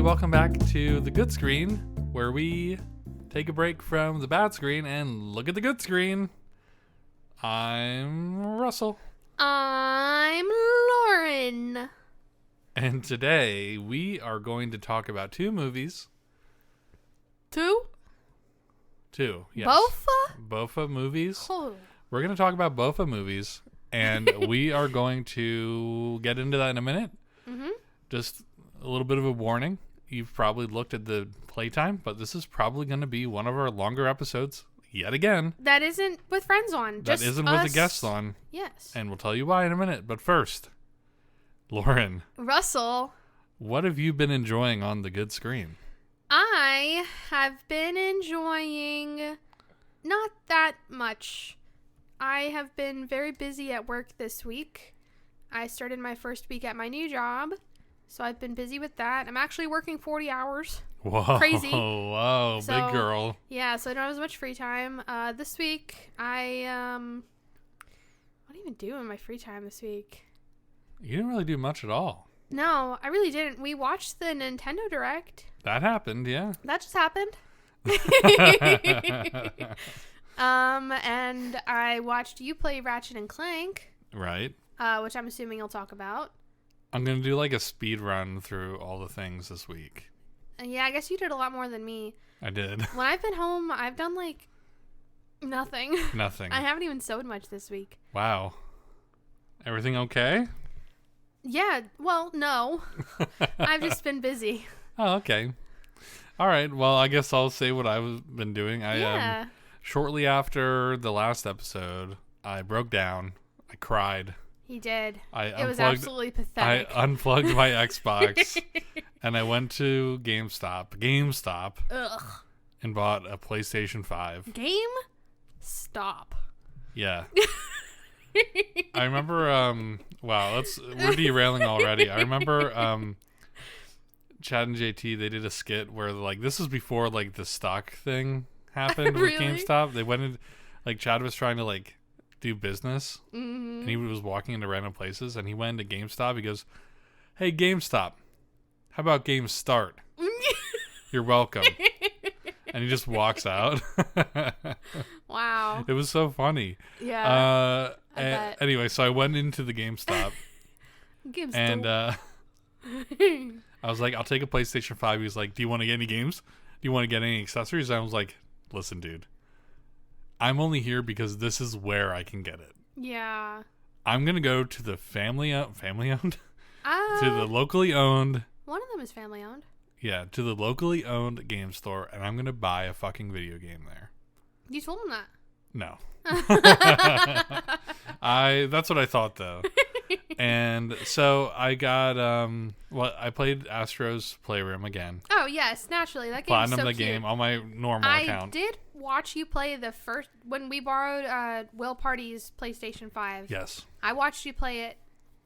welcome back to the good screen, where we take a break from the bad screen and look at the good screen. I'm Russell. I'm Lauren. And today we are going to talk about two movies. Two, yes. Bofa movies. Oh. We're going to talk about Bofa movies, and we are going to get into that in a minute. Mm-hmm. Just a little bit of a warning. You've probably looked at the playtime, but this is probably going to be one of our longer episodes yet again. That isn't with friends on. That isn't with the guests on. Yes. And we'll tell you why in a minute. But first, Lauren. Russell. What have you been enjoying on the good screen? I have been enjoying not that much. I have been very busy at work this week. I started my first week at my new job, so I've been busy with that. I'm actually working 40 hours. Whoa. Crazy. Whoa, so, big girl. Yeah, so I don't have as much free time. This week, what did I even do in my free time this week? You didn't really do much at all. No, I really didn't. We watched the Nintendo Direct. That happened, yeah. That just happened. And I watched you play Ratchet and Clank. Right. Which I'm assuming you'll talk about. I'm going to do like a speed run through all the things this week. Yeah, I guess you did a lot more than me. I did. When I've been home, I've done like nothing. Nothing. I haven't even sewed much this week. Wow. Everything okay? Yeah, well, no. I've just been busy. Oh, okay. All right. Well, I guess I'll say what I've been doing. Shortly after the last episode, I broke down. I cried. He did. It was absolutely pathetic. I unplugged my Xbox and I went to GameStop, Ugh. and bought a PlayStation 5. Stop. Yeah. I remember, wow, we're derailing already. I remember, Chad and JT, they did a skit where, like, this was before, like, the stock thing happened with Really? GameStop. They went in, like, Chad was trying to, like, do business, Mm-hmm. and he was walking into random places, and he went into GameStop. He goes, "Hey, GameStop, how about Game Start? You're welcome." And he just walks out. Wow. It was so funny. Yeah. Anyway, so I went into the GameStop, and I was like, "I'll take a PlayStation 5. He was like, "Do you want to get any games? Do you want to get any accessories?" And I was like, "Listen, dude, I'm only here because this is where I can get it. Yeah. I'm going to go to the family owned? To To the locally owned. One of them is family owned. Yeah, to the locally owned game store, and I'm going to buy a fucking video game there." You told him that. No. That's what I thought, though. And so I got, I played Astro's Playroom again. Oh, yes, naturally. That game is so Platinum the cute. game on my normal account. I did watch you play the first, when we borrowed Will Party's PlayStation 5. Yes. I watched you play it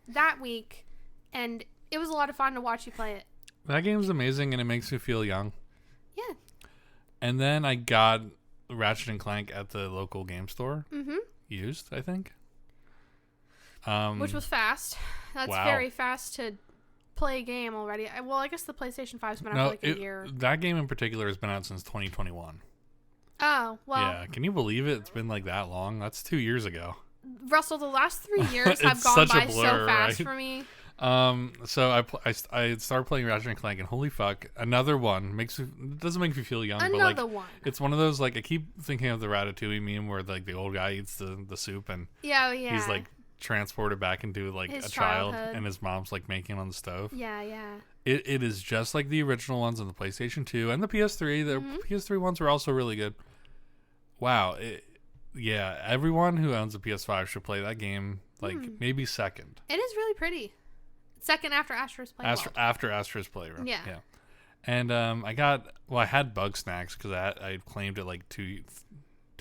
that week, and it was a lot of fun to watch you play it. That game's amazing, and it makes me feel young. Yeah. And then I got Ratchet and Clank at the local game store. Mm-hmm. Used, I think. Which was fast. That's Wow. very fast to play a game already. I guess the PlayStation 5's been out for like a year. That game in particular has been out since 2021. Oh, well. Yeah, can you believe it? It's been like that long. That's 2 years ago. Russell, the last 3 years have It's gone such a by blur, so fast right? for me. So I started playing Ratchet and Clank, and holy fuck, another one doesn't make me feel young, but like Another one. it's one of those, like, I keep thinking of the Ratatouille meme where like the old guy eats the soup and Yeah. he's like transported back into like His a child, childhood. and his mom's like making it on the stove. Yeah. It is just like the original ones on the PlayStation 2 and the PS3. The PS3 ones were also really good. Wow. Yeah, everyone who owns a PS5 should play that game, like maybe second. It is really pretty. Second after Astro's Playroom. After Astro's Playroom. Yeah. And I had Bug Snacks because I claimed it like 2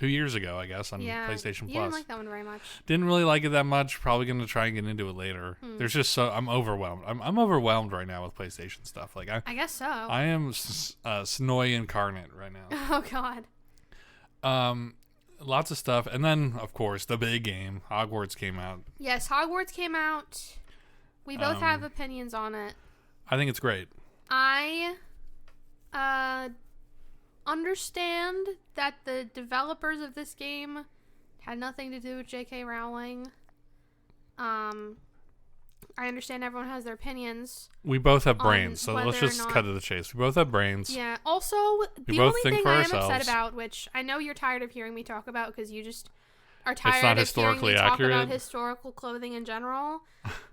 years ago, I guess, on PlayStation Plus. You didn't like that one very much. Didn't really like it that much. Probably going to try and get into it later. There's just I'm overwhelmed. I'm overwhelmed right now with PlayStation stuff. Like I guess so. I am Snoy incarnate right now. Oh God. Lots of stuff, and then of course the big game, Hogwarts, came out. Yes, Hogwarts came out. We both have opinions on it. I think it's great. I Understand that the developers of this game had nothing to do with J.K. Rowling. I understand everyone has their opinions. We both have brains, so let's just cut to the chase. We both have brains. Yeah. Also, the only thing I am upset about, which I know you're tired of hearing me talk about because you just are tired of hearing me talk about historical clothing in general.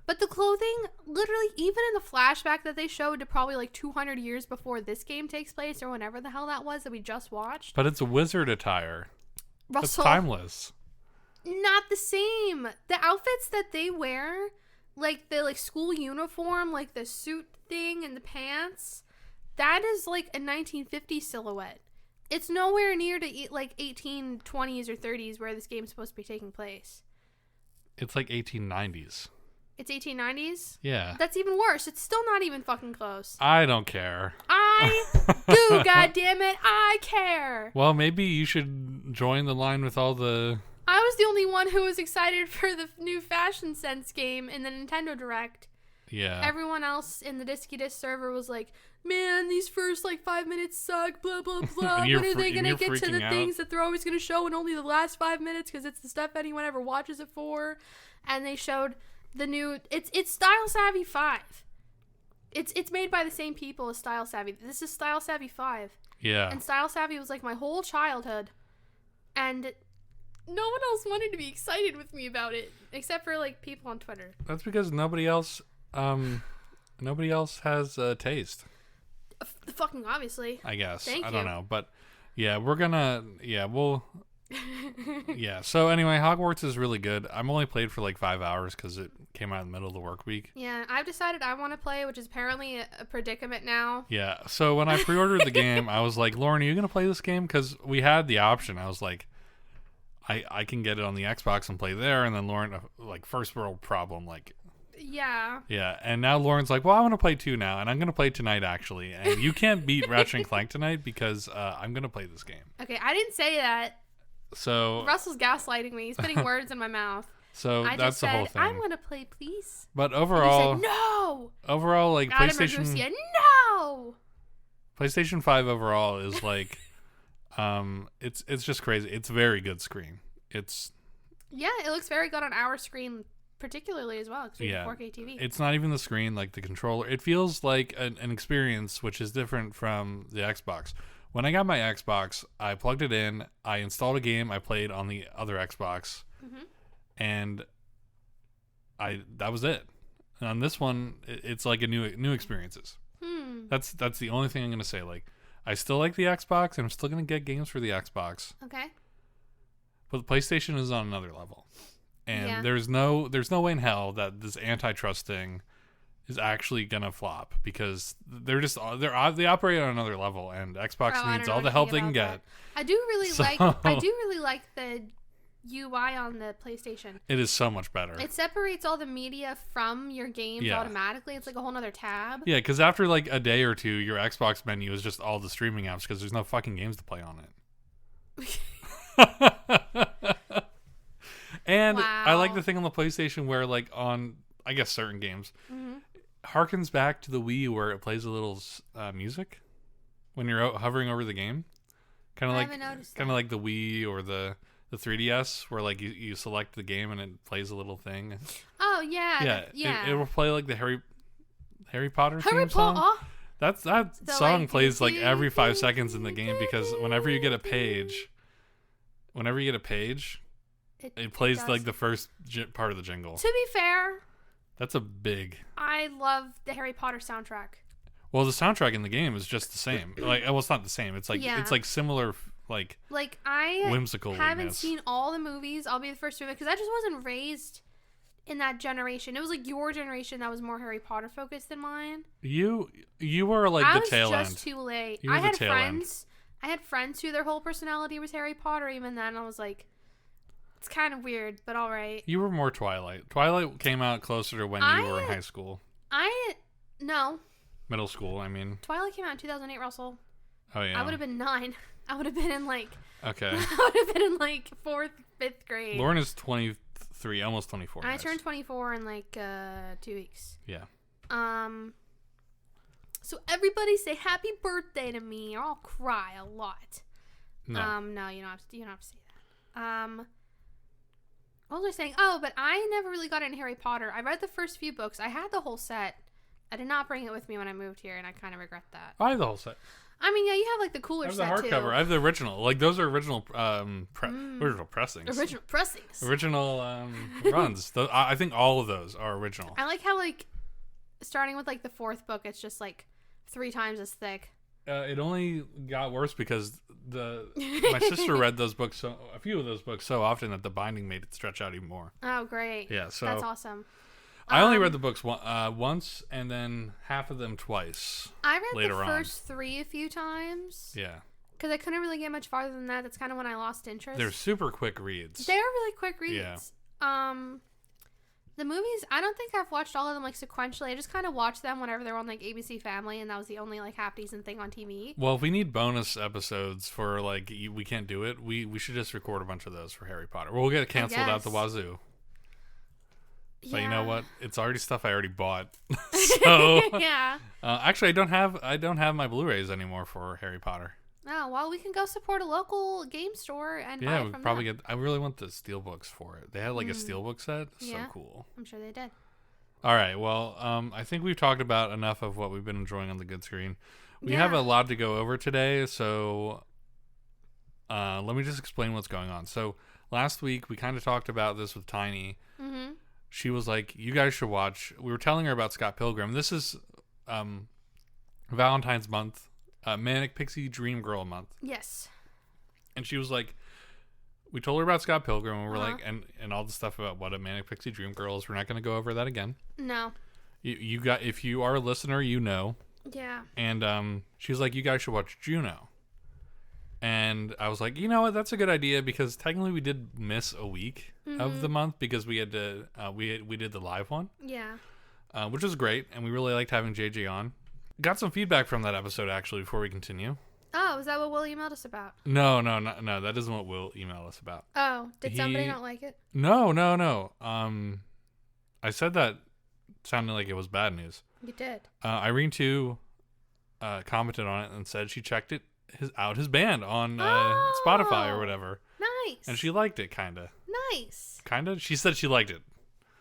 But the clothing, literally, even in the flashback that they showed to probably like 200 years before this game takes place, or whenever the hell that was that we just watched. But it's a wizard attire. Russell, it's timeless. Not the same. The outfits that they wear, like the school uniform, like the suit thing and the pants, that is like a 1950s silhouette. It's nowhere near to like 1820s or 30s where this game's supposed to be taking place. It's like 1890s. It's 1890s? Yeah. That's even worse. It's still not even fucking close. I don't care. I do, goddammit. I care. Well, maybe you should join the line with all the... I was the only one who was excited for the new Fashion Sense game in the Nintendo Direct. Yeah. Everyone else in the Disky Disc server was like, man, these first 5 minutes suck, blah, blah, blah. When are they going to get to the things that they're always going to show in only the last 5 minutes because it's the stuff anyone ever watches it for? And they showed the new... It's Style Savvy 5. It's made by the same people as Style Savvy. This is Style Savvy 5. Yeah. And Style Savvy was like my whole childhood. And no one else wanted to be excited with me about it, except for people on Twitter. That's because nobody else has taste. Fucking obviously. I guess. Thank you. I don't know, but yeah, we'll. Yeah. So anyway, Hogwarts is really good. I'm only played for 5 hours because it came out in the middle of the work week. Yeah, I've decided I want to play, which is apparently a predicament now. Yeah. So when I pre-ordered the game, I was like, Lauren, are you gonna play this game? Because we had the option. I was like, I can get it on the Xbox and play there, and then Lauren, first world problem, Yeah. Yeah, and now Lauren's like, well, I want to play 2 now, and I'm going to play tonight, actually. And you can't beat Ratchet & Clank tonight because I'm going to play this game. Okay, I didn't say that. So Russell's gaslighting me. He's putting words in my mouth. So I that's the whole thing. I want to play, please. But overall... And you said, no! Overall, PlayStation... No! PlayStation 5 overall is it's just crazy. It's a very good screen. Yeah, it looks very good on our screen, particularly as well, because we have a 4K TV. It's not even the screen, the controller. It feels like an experience which is different from the Xbox. When I got my Xbox, I plugged it in, I installed a game I played on the other Xbox, and that was it. And on this one, it's like a new experiences. That's the only thing I'm going to say. I still like the Xbox, and I'm still going to get games for the Xbox. Okay. But the PlayStation is on another level. And there's no way in hell that this antitrust thing is actually gonna flop because they operate on another level, and Xbox needs all the help they can get. I do really like the UI on the PlayStation. It is so much better. It separates all the media from your games automatically. It's like a whole nother tab. Yeah, because after a day or two, your Xbox menu is just all the streaming apps because there's no fucking games to play on it. And I like the thing on the PlayStation where on I guess certain games harkens back to the Wii where it plays a little music when you're hovering over the game, kind of like the Wii or the 3DS where you select the game and it plays a little thing. Oh yeah, It will play the Harry Potter theme song. That song plays every 5 seconds in the game because whenever you get a page, it plays the first part of the jingle. To be fair, that's a big... I love the Harry Potter soundtrack. Well, the soundtrack in the game is just the same. Well, it's not the same. It's it's similar, I whimsical. Haven't seen all the movies. I'll be the first to admit because I just wasn't raised in that generation. It was your generation that was more Harry Potter focused than mine. You were the tail end. I was just too late. I had friends who their whole personality was Harry Potter. Even then, I was like, it's kind of weird, but all right. You were more Twilight. Twilight came out closer to when you were in high school. No. Middle school, I mean. Twilight came out in 2008, Russell. Oh, yeah. I would have been 9. I would have been in Okay. I would have been in 4th, 5th grade. Lauren is 23, almost 24. I turned 24 in 2 weeks. Yeah. So everybody say happy birthday to me, or I'll cry a lot. No. No, you don't have to say that. What was I saying? Oh, but I never really got into Harry Potter. I read the first few books. I had the whole set. I did not bring it with me when I moved here, and I kind of regret that. I have the whole set. I mean, yeah, you have like the cooler set too. I have the hardcover. I have the original. Like those are original, original pressings. Original pressings. Original runs. I think all of those are original. I like how like starting with like the fourth book, it's just like 3 times as thick. It only got worse because my sister read those books, a few of those books, so often that the binding made it stretch out even more. Oh, great! Yeah, so that's awesome. I only read the books once, and then half of them twice. I read the first 3 a few times. Yeah. Because I couldn't really get much farther than that. That's kind of when I lost interest. They're super quick reads. They are really quick reads. Yeah. The movies, I don't think I've watched all of them like sequentially. I just kind of watched them whenever they were on like ABC Family, and that was the only like half decent thing on TV. Well, if we need bonus episodes for like we can't do it, we should just record a bunch of those for Harry Potter. We'll get it canceled out the wazoo. But you know what? It's already stuff I already bought. So yeah. Actually, I don't have my Blu-rays anymore for Harry Potter. Oh well, we can go support a local game store and buy it from we probably get. I really want the steelbooks for it. They had like a steelbook set. So cool. I'm sure they did. All right. Well, I think we've talked about enough of what we've been enjoying on the good screen. We have a lot to go over today, so let me just explain what's going on. So last week we kind of talked about this with Tiny. Mm-hmm. She was like, you guys should watch. We were telling her about Scott Pilgrim. This is Valentine's month, Manic Pixie Dream Girl month. Yes. And she was like, we told her about Scott Pilgrim, and we're like, and all the stuff about what a Manic Pixie Dream Girl is. We're not going to go over that again. No. You got, if you are a listener, you know. Yeah. And she was like, you guys should watch Juno. And I was like, you know what? That's a good idea because technically we did miss a week of the month because we had to we did the live one. Yeah. Which was great, and we really liked having JJ on. Got some feedback from that episode actually before we continue. Oh, is that what Will emailed us about? No, that isn't what Will emailed us about. Oh, did somebody not like it? No. I said that sounded like it was bad news. You did. Irene too commented on it and said she checked his band on Spotify or whatever. Nice. And she liked it, kinda. Nice. Kinda? She said she liked it.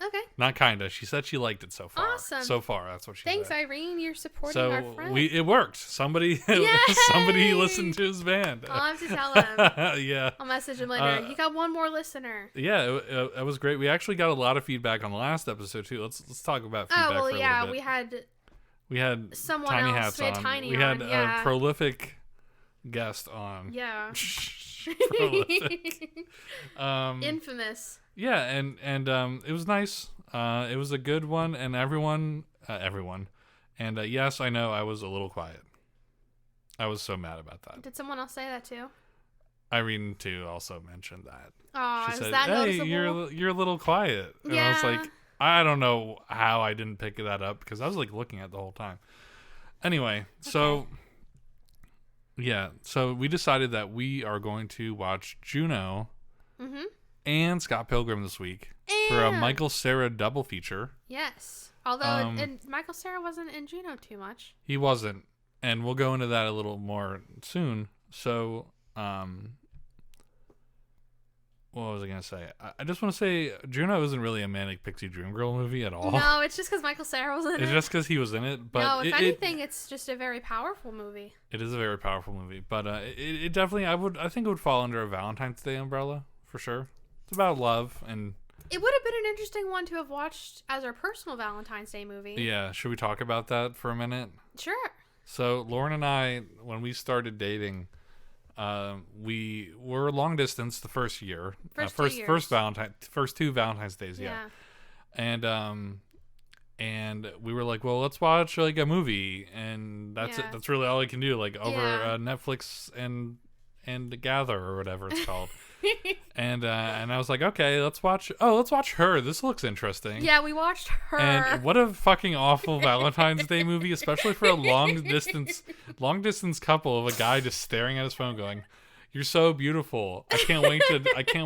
Okay. Not kinda. She said she liked it so far. Awesome. So far, that's what she Thanks, said. Irene. You're supporting our friend. It worked. Somebody listened to his band. I'll have to tell him. Yeah. I'll message him later. You got one more listener. Yeah, it was great. We actually got a lot of feedback on the last episode too. Let's talk about feedback for a little bit. we had someone Tiny else. Hats we had on. Tiny we on. had a prolific guest on. Yeah. Prolific. Infamous. Yeah, and it was nice. It was a good one, and everyone. And yes, I know I was a little quiet. I was so mad about that. Did someone else say that too? Irene too also mentioned that. Oh, she said, that "Hey, noticeable? you're a little quiet." And yeah. I was like, I don't know how I didn't pick that up because I was like looking at it the whole time. Anyway, so yeah, so we decided that we are going to watch Juno and Scott Pilgrim this week for a Michael Cera double feature. Yes, although and Michael Cera wasn't in Juno too much. He wasn't, and we'll go into that a little more soon. So, what was I going to say? I just want to say Juno isn't really a Manic Pixie Dream Girl movie at all. No, it's just because Michael Cera was in it. It's just because he was in it. But no, if anything, it's just a very powerful movie. It is a very powerful movie. But it definitely, I think it would fall under a Valentine's Day umbrella, for sure. It's about love. And it would have been an interesting one to have watched as our personal Valentine's Day movie. Yeah, should we talk about that for a minute? Sure. So, Lauren and I, when we started dating... we were long distance the first year. First two Valentine's Days, yeah. And we were like, well, let's watch like a movie, and that's it. That's really all I can do, like over Netflix and Gather or whatever it's called. and I was like, okay, let's watch Her. This looks interesting. Yeah, we watched Her. And what a fucking awful Valentine's Day movie, especially for a long distance couple of a guy just staring at his phone going, "You're so beautiful. I can't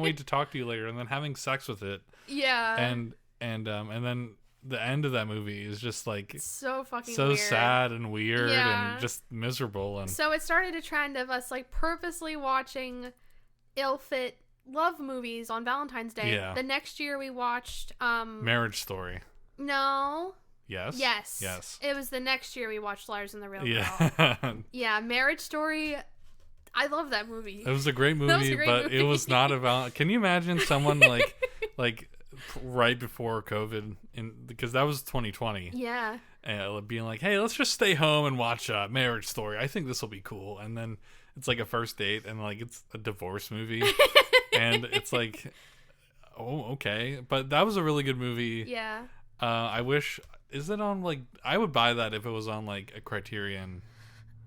wait to talk to you later," and then having sex with it. Yeah. And then the end of that movie is just like so fucking so weird. sad and weird Yeah. and just miserable. And so it started a trend of us like purposely watching ill-fit love movies on Valentine's Day. Yeah. The next year we watched Marriage Story. No. Yes. Yes. It was the next year we watched Lars and the Real Girl. Yeah. Yeah, Marriage Story. I love that movie. It was a great movie, but it was not about. Can you imagine someone like right before COVID, because that was 2020. Yeah. Being like, hey, let's just stay home and watch Marriage Story. I think this will be cool. And then it's like a first date, and like it's a divorce movie, and it's like, oh, okay. But that was a really good movie. Yeah. I wish. Is it on like? I would buy that if it was on like a Criterion.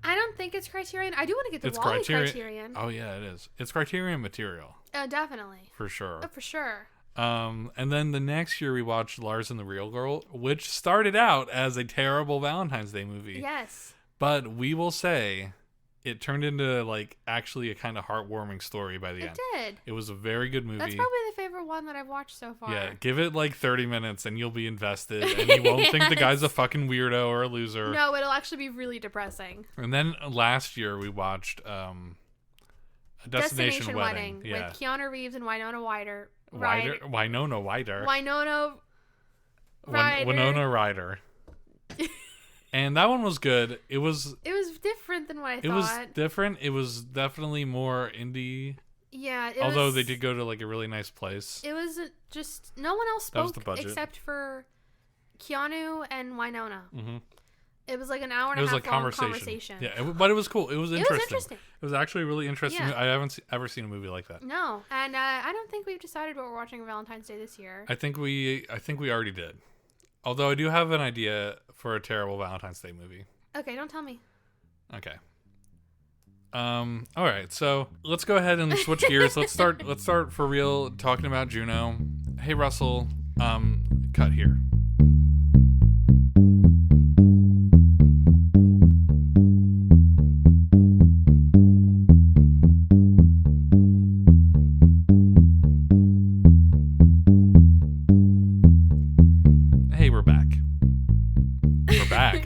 I don't think it's Criterion. I do want to get the Wally Criterion. Oh yeah, it is. It's Criterion material. Definitely. For sure. Oh, for sure. And then the next year we watched Lars and the Real Girl, which started out as a terrible Valentine's Day movie. Yes. But we will say it turned into like actually a kind of heartwarming story by the end. It did. It was a very good movie. That's probably the favorite one that I've watched so far. Yeah, give it like 30 minutes and you'll be invested and you won't think the guy's a fucking weirdo or a loser. No, it'll actually be really depressing. And then last year we watched Destination Wedding with Keanu Reeves and Winona Ryder. Winona Ryder. Ryder. And that one was good. It was different than what I thought. It was different. It was definitely more indie. Yeah. Although they did go to like a really nice place. It was just no one else spoke except for Keanu and Winona. Mm-hmm. It was like an hour and a half long conversation. Yeah, but it was cool. It was interesting. It was actually really interesting. Yeah. I haven't ever seen a movie like that. No, and I don't think we've decided what we're watching on Valentine's Day this year. I think we already did. Although I do have an idea for a terrible Valentine's Day movie. Okay, don't tell me. Okay. All right. So let's go ahead and switch gears. Let's start for real talking about Juno. Hey Russell, cut here.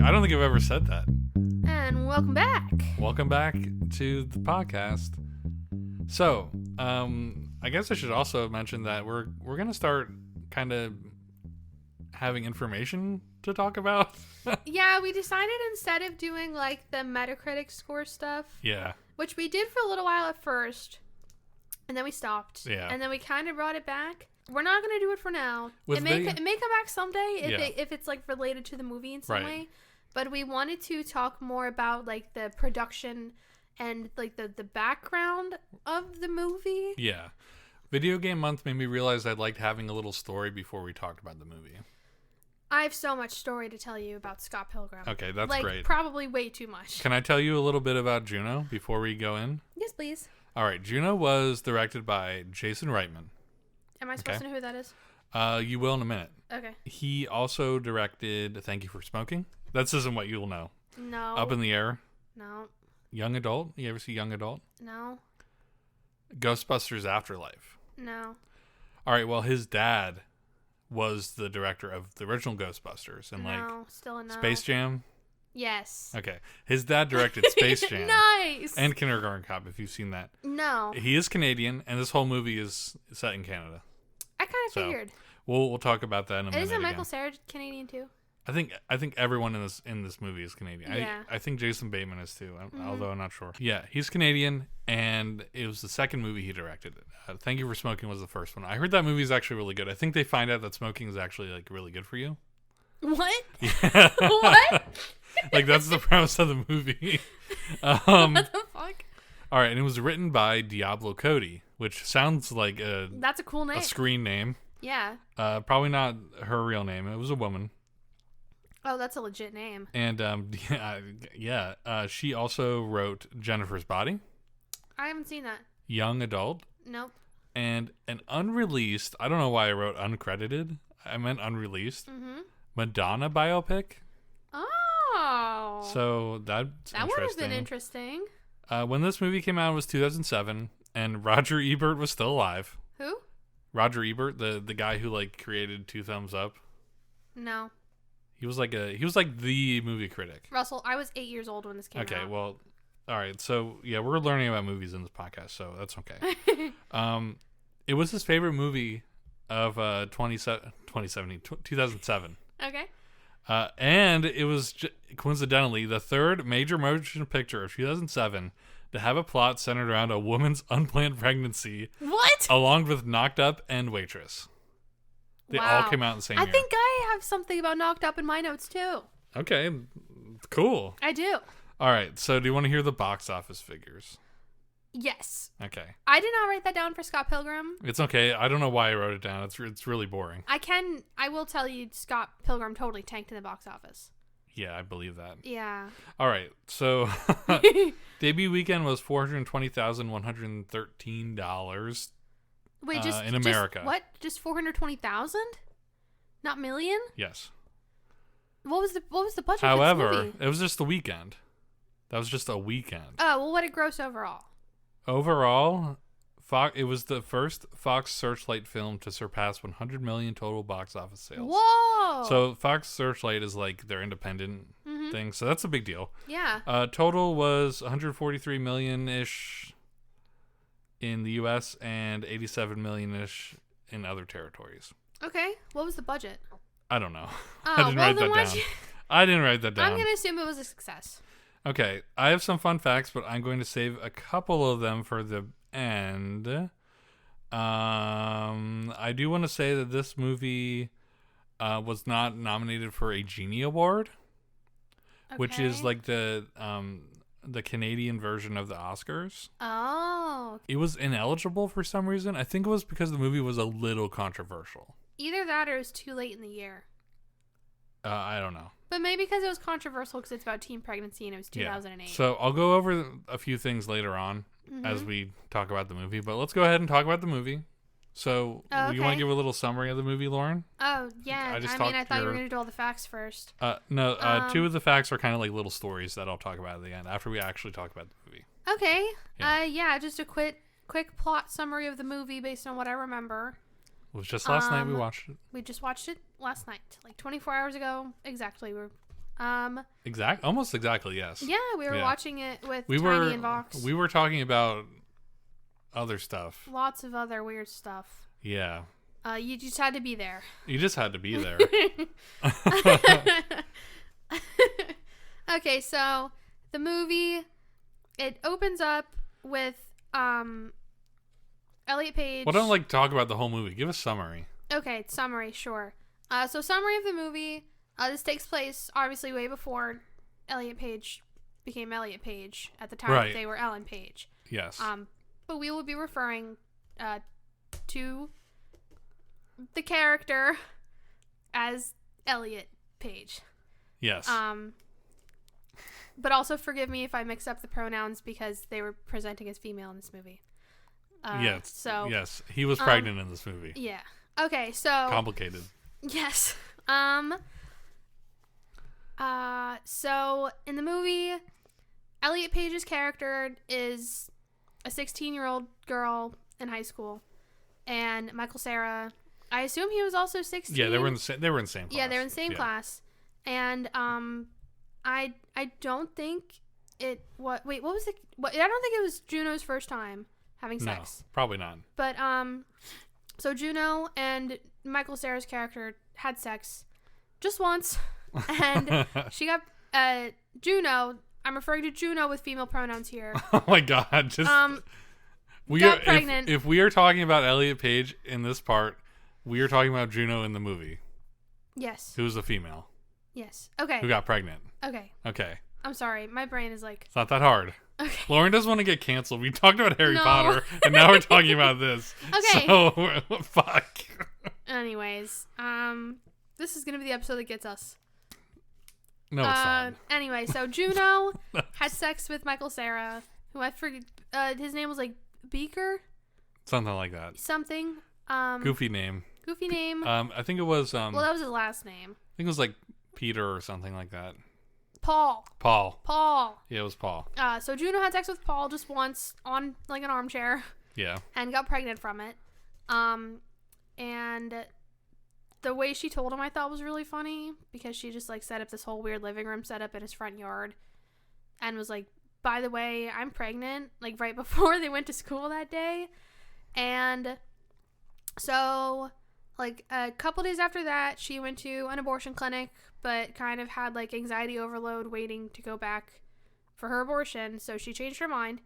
I don't think I've ever said that. And welcome back. Welcome back to the podcast. So, I guess I should also mention that we're gonna start kind of having information to talk about. Yeah, we decided instead of doing like the Metacritic score stuff. Yeah. Which we did for a little while at first, and then we stopped. Yeah. And then we kind of brought it back. We're not gonna do it for now. It may come back someday if it's like related to the movie in some way. But we wanted to talk more about like the production and like the background of the movie. Yeah. Video Game Month made me realize I liked having a little story before we talked about the movie. I have so much story to tell you about Scott Pilgrim. Okay, that's like, great. Probably way too much. Can I tell you a little bit about Juno before we go in? Yes, please. All right. Juno was directed by Jason Reitman. Am I supposed to know who that is? You will in a minute. Okay. He also directed Thank You for Smoking. This isn't what you'll know. No. Up in the Air. No. Young Adult. You ever see Young Adult? No. Ghostbusters Afterlife. No. All right. Well, his dad was the director of the original Ghostbusters and still a no. Space Jam. Yes. Okay. His dad directed Space Jam. Nice. And Kindergarten Cop, if you've seen that. No. He is Canadian, and this whole movie is set in Canada. I kind of figured. We'll talk about that in a minute. Isn't Michael Cera Canadian too? I think everyone in this movie is Canadian. Yeah. I think Jason Bateman is too, although I'm not sure. Yeah, he's Canadian, and it was the second movie he directed. Thank You for Smoking was the first one. I heard that movie is actually really good. I think they find out that smoking is actually like really good for you. What? Yeah. What? Like that's the premise of the movie. What the fuck? All right, and it was written by Diablo Cody, which sounds like that's a cool name. A screen name. Yeah. Probably not her real name. It was a woman. Oh, that's a legit name. And she also wrote Jennifer's Body. I haven't seen that. Young Adult. Nope. And an unreleased, I don't know why I wrote uncredited. I meant unreleased. Mm-hmm. Madonna biopic. Oh. So that would have been interesting. When this movie came out, it was 2007, and Roger Ebert was still alive. Who? Roger Ebert, the guy who like created Two Thumbs Up. No. He was like the movie critic. Russell, I was 8 years old when this came out. Okay, well, all right. So yeah, we're learning about movies in this podcast, so that's okay. It was his favorite movie of 2007. Okay. And it was coincidentally the third major motion picture of 2007 to have a plot centered around a woman's unplanned pregnancy. What? Along with Knocked Up and Waitress. They all came out in the same year. I think I have something about Knocked Up in my notes too. Okay, cool. I do. All right, so do you want to hear the box office figures? Yes. Okay. I did not write that down for Scott Pilgrim. It's okay. I don't know why I wrote it down. It's really boring. I will tell you, Scott Pilgrim totally tanked in the box office. Yeah, I believe that. Yeah. All right, so debut weekend was $420,113. Wait, in America. What? Just 420,000? Not million? Yes. What was the budget? However, for this movie? it was just the weekend. That was just a weekend. Oh, well, what did it gross overall? Overall, it was the first Fox Searchlight film to surpass 100 million total box office sales. Whoa! So Fox Searchlight is like their independent thing, so that's a big deal. Yeah. Total was 143 million-ish in the U.S. and 87 million-ish in other territories. Okay. What was the budget? I don't know. Oh, I didn't write that down. I didn't write that down. I'm going to assume it was a success. Okay, I have some fun facts, but I'm going to save a couple of them for the end. I do want to say that this movie was not nominated for a Genie Award, which is like the Canadian version of the Oscars. Oh. It was ineligible for some reason. I think it was because the movie was a little controversial. Either that or it was too late in the year. I don't know. But maybe because it was controversial because it's about teen pregnancy and it was 2008. Yeah. So I'll go over a few things later on as we talk about the movie. But let's go ahead and talk about the movie. So you want to give a little summary of the movie, Lauren? Oh, yeah. I thought you were going to do all the facts first. No, two of the facts are kind of like little stories that I'll talk about at the end after we actually talk about the movie. Okay. Just a quick plot summary of the movie based on what I remember. It was just last night we watched it. We just watched it last night, like 24 hours ago. Exactly. Almost exactly, yes. Yeah, we were watching it with Tiny and Vox. We were talking about other stuff. Lots of other weird stuff. Yeah. You just had to be there. You just had to be there. Okay, so the movie, it opens up with Elliot Page. Well, don't talk about the whole movie. Give a summary. Okay, summary, sure. So summary of the movie. This takes place obviously way before Elliot Page became Elliot Page. At the time, they were Ellen Page. Yes. But we will be referring to the character as Elliot Page. Yes. But also forgive me if I mix up the pronouns because they were presenting as female in this movie. Yes. So yes, he was pregnant in this movie. Yeah. Okay. So complicated. Yes. So in the movie, Elliot Page's character is a 16-year-old girl in high school, and Michael Cera, I assume he was also 16. Yeah, they were in the same class. Yeah, they were in the same class, and I don't think it. What was the? I don't think it was Juno's first time having sex. No, probably not. But so Juno and Michael Cera's character had sex just once, and she got Juno. I'm referring to Juno with female pronouns here. Oh my god! Just we got are pregnant. If we are talking about Elliot Page in this part, we are talking about Juno in the movie. Yes. Who was a female. Yes. Okay. Who got pregnant. Okay. Okay. I'm sorry. My brain is like... It's not that hard. Okay. Lauren doesn't want to get canceled. We talked about Harry Potter, and now we're talking about this. Okay. So, fuck. Anyways, this is going to be the episode that gets us. No, it's not. Anyway, so Juno had sex with Michael Cera, who I forget... his name was like Beaker? Something like that. Something. Goofy name. Goofy name. I think it was... well, that was his last name. I think it was like Peter or something like that. Paul. Yeah, it was Paul. So Juno had sex with Paul just once on like an armchair. Yeah. And got pregnant from it. And the way she told him I thought was really funny, because she just like set up this whole weird living room setup in his front yard and was like, by the way, I'm pregnant, like right before they went to school that day. And so like a couple days after that, she went to an abortion clinic, but kind of had like anxiety overload waiting to go back for her abortion. So she changed her mind.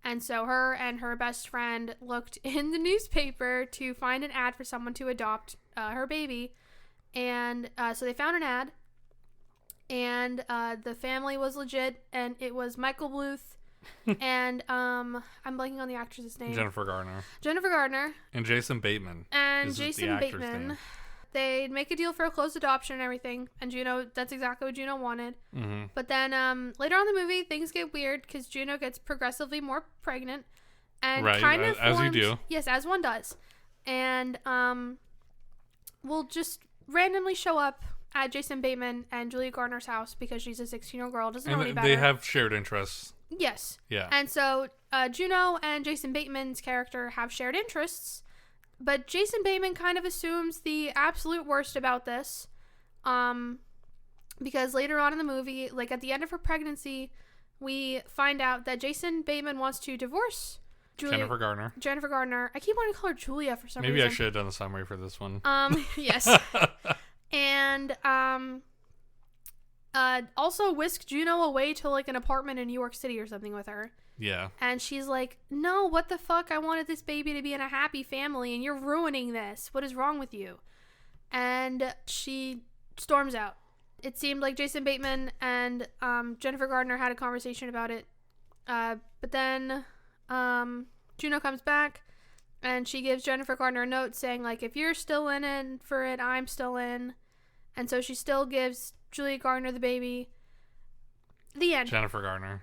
And so her and her best friend looked in the newspaper to find an ad for someone to adopt her baby. And so they found an ad. And the family was legit. And it was Michael Bluth. And I'm blanking on the actress's name. Jennifer Garner. And Jason Bateman. Name. They'd make a deal for a closed adoption and everything. And Juno, that's exactly what Juno wanted. Mm-hmm. But then later on in the movie, things get weird because Juno gets progressively more pregnant. And kind of as you do. Yes, as one does. And will just randomly show up at Jason Bateman and Julia Garner's house because she's a 16-year-old girl, doesn't know any better. They have shared interests. Yes. Yeah. And so Juno and Jason Bateman's character have shared interests. But Jason Bateman kind of assumes the absolute worst about this. Because later on in the movie, like at the end of her pregnancy, we find out that Jason Bateman wants to divorce Jennifer Garner. I keep wanting to call her Julia for some reason. Maybe I should have done the summary for this one. Yes. And also whisk Juno away to like an apartment in New York City or something with her. Yeah. And she's like, no, what the fuck? I wanted this baby to be in a happy family and you're ruining this. What is wrong with you? And she storms out. It seemed like Jason Bateman and Jennifer Garner had a conversation about it. But then Juno comes back and she gives Jennifer Garner a note saying, like, if you're still in it for it, I'm still in. And so she still gives Julia Garner the baby. The end. Jennifer Garner.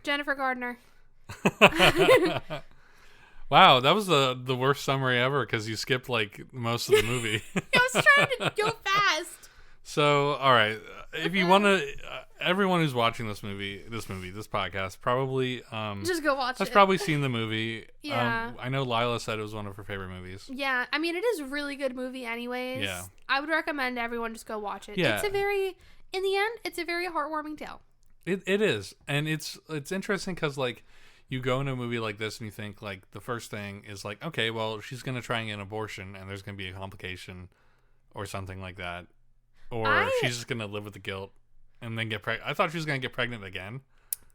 Wow, that was the worst summary ever because you skipped like most of the movie. I was trying to go fast. So, all right, if you want to, everyone who's watching this podcast, probably just go watch it. Has probably seen the movie. Yeah. I know Lila said it was one of her favorite movies. Yeah, I mean, it is a really good movie anyways. Yeah. I would recommend everyone just go watch it. Yeah. In the end, it's a very heartwarming tale. It is, and it's interesting because like you go into a movie like this and you think like the first thing is like, okay, well she's gonna try and get an abortion and there's gonna be a complication or something like that, or she's just gonna live with the guilt and then get pregnant. I thought she was gonna get pregnant again.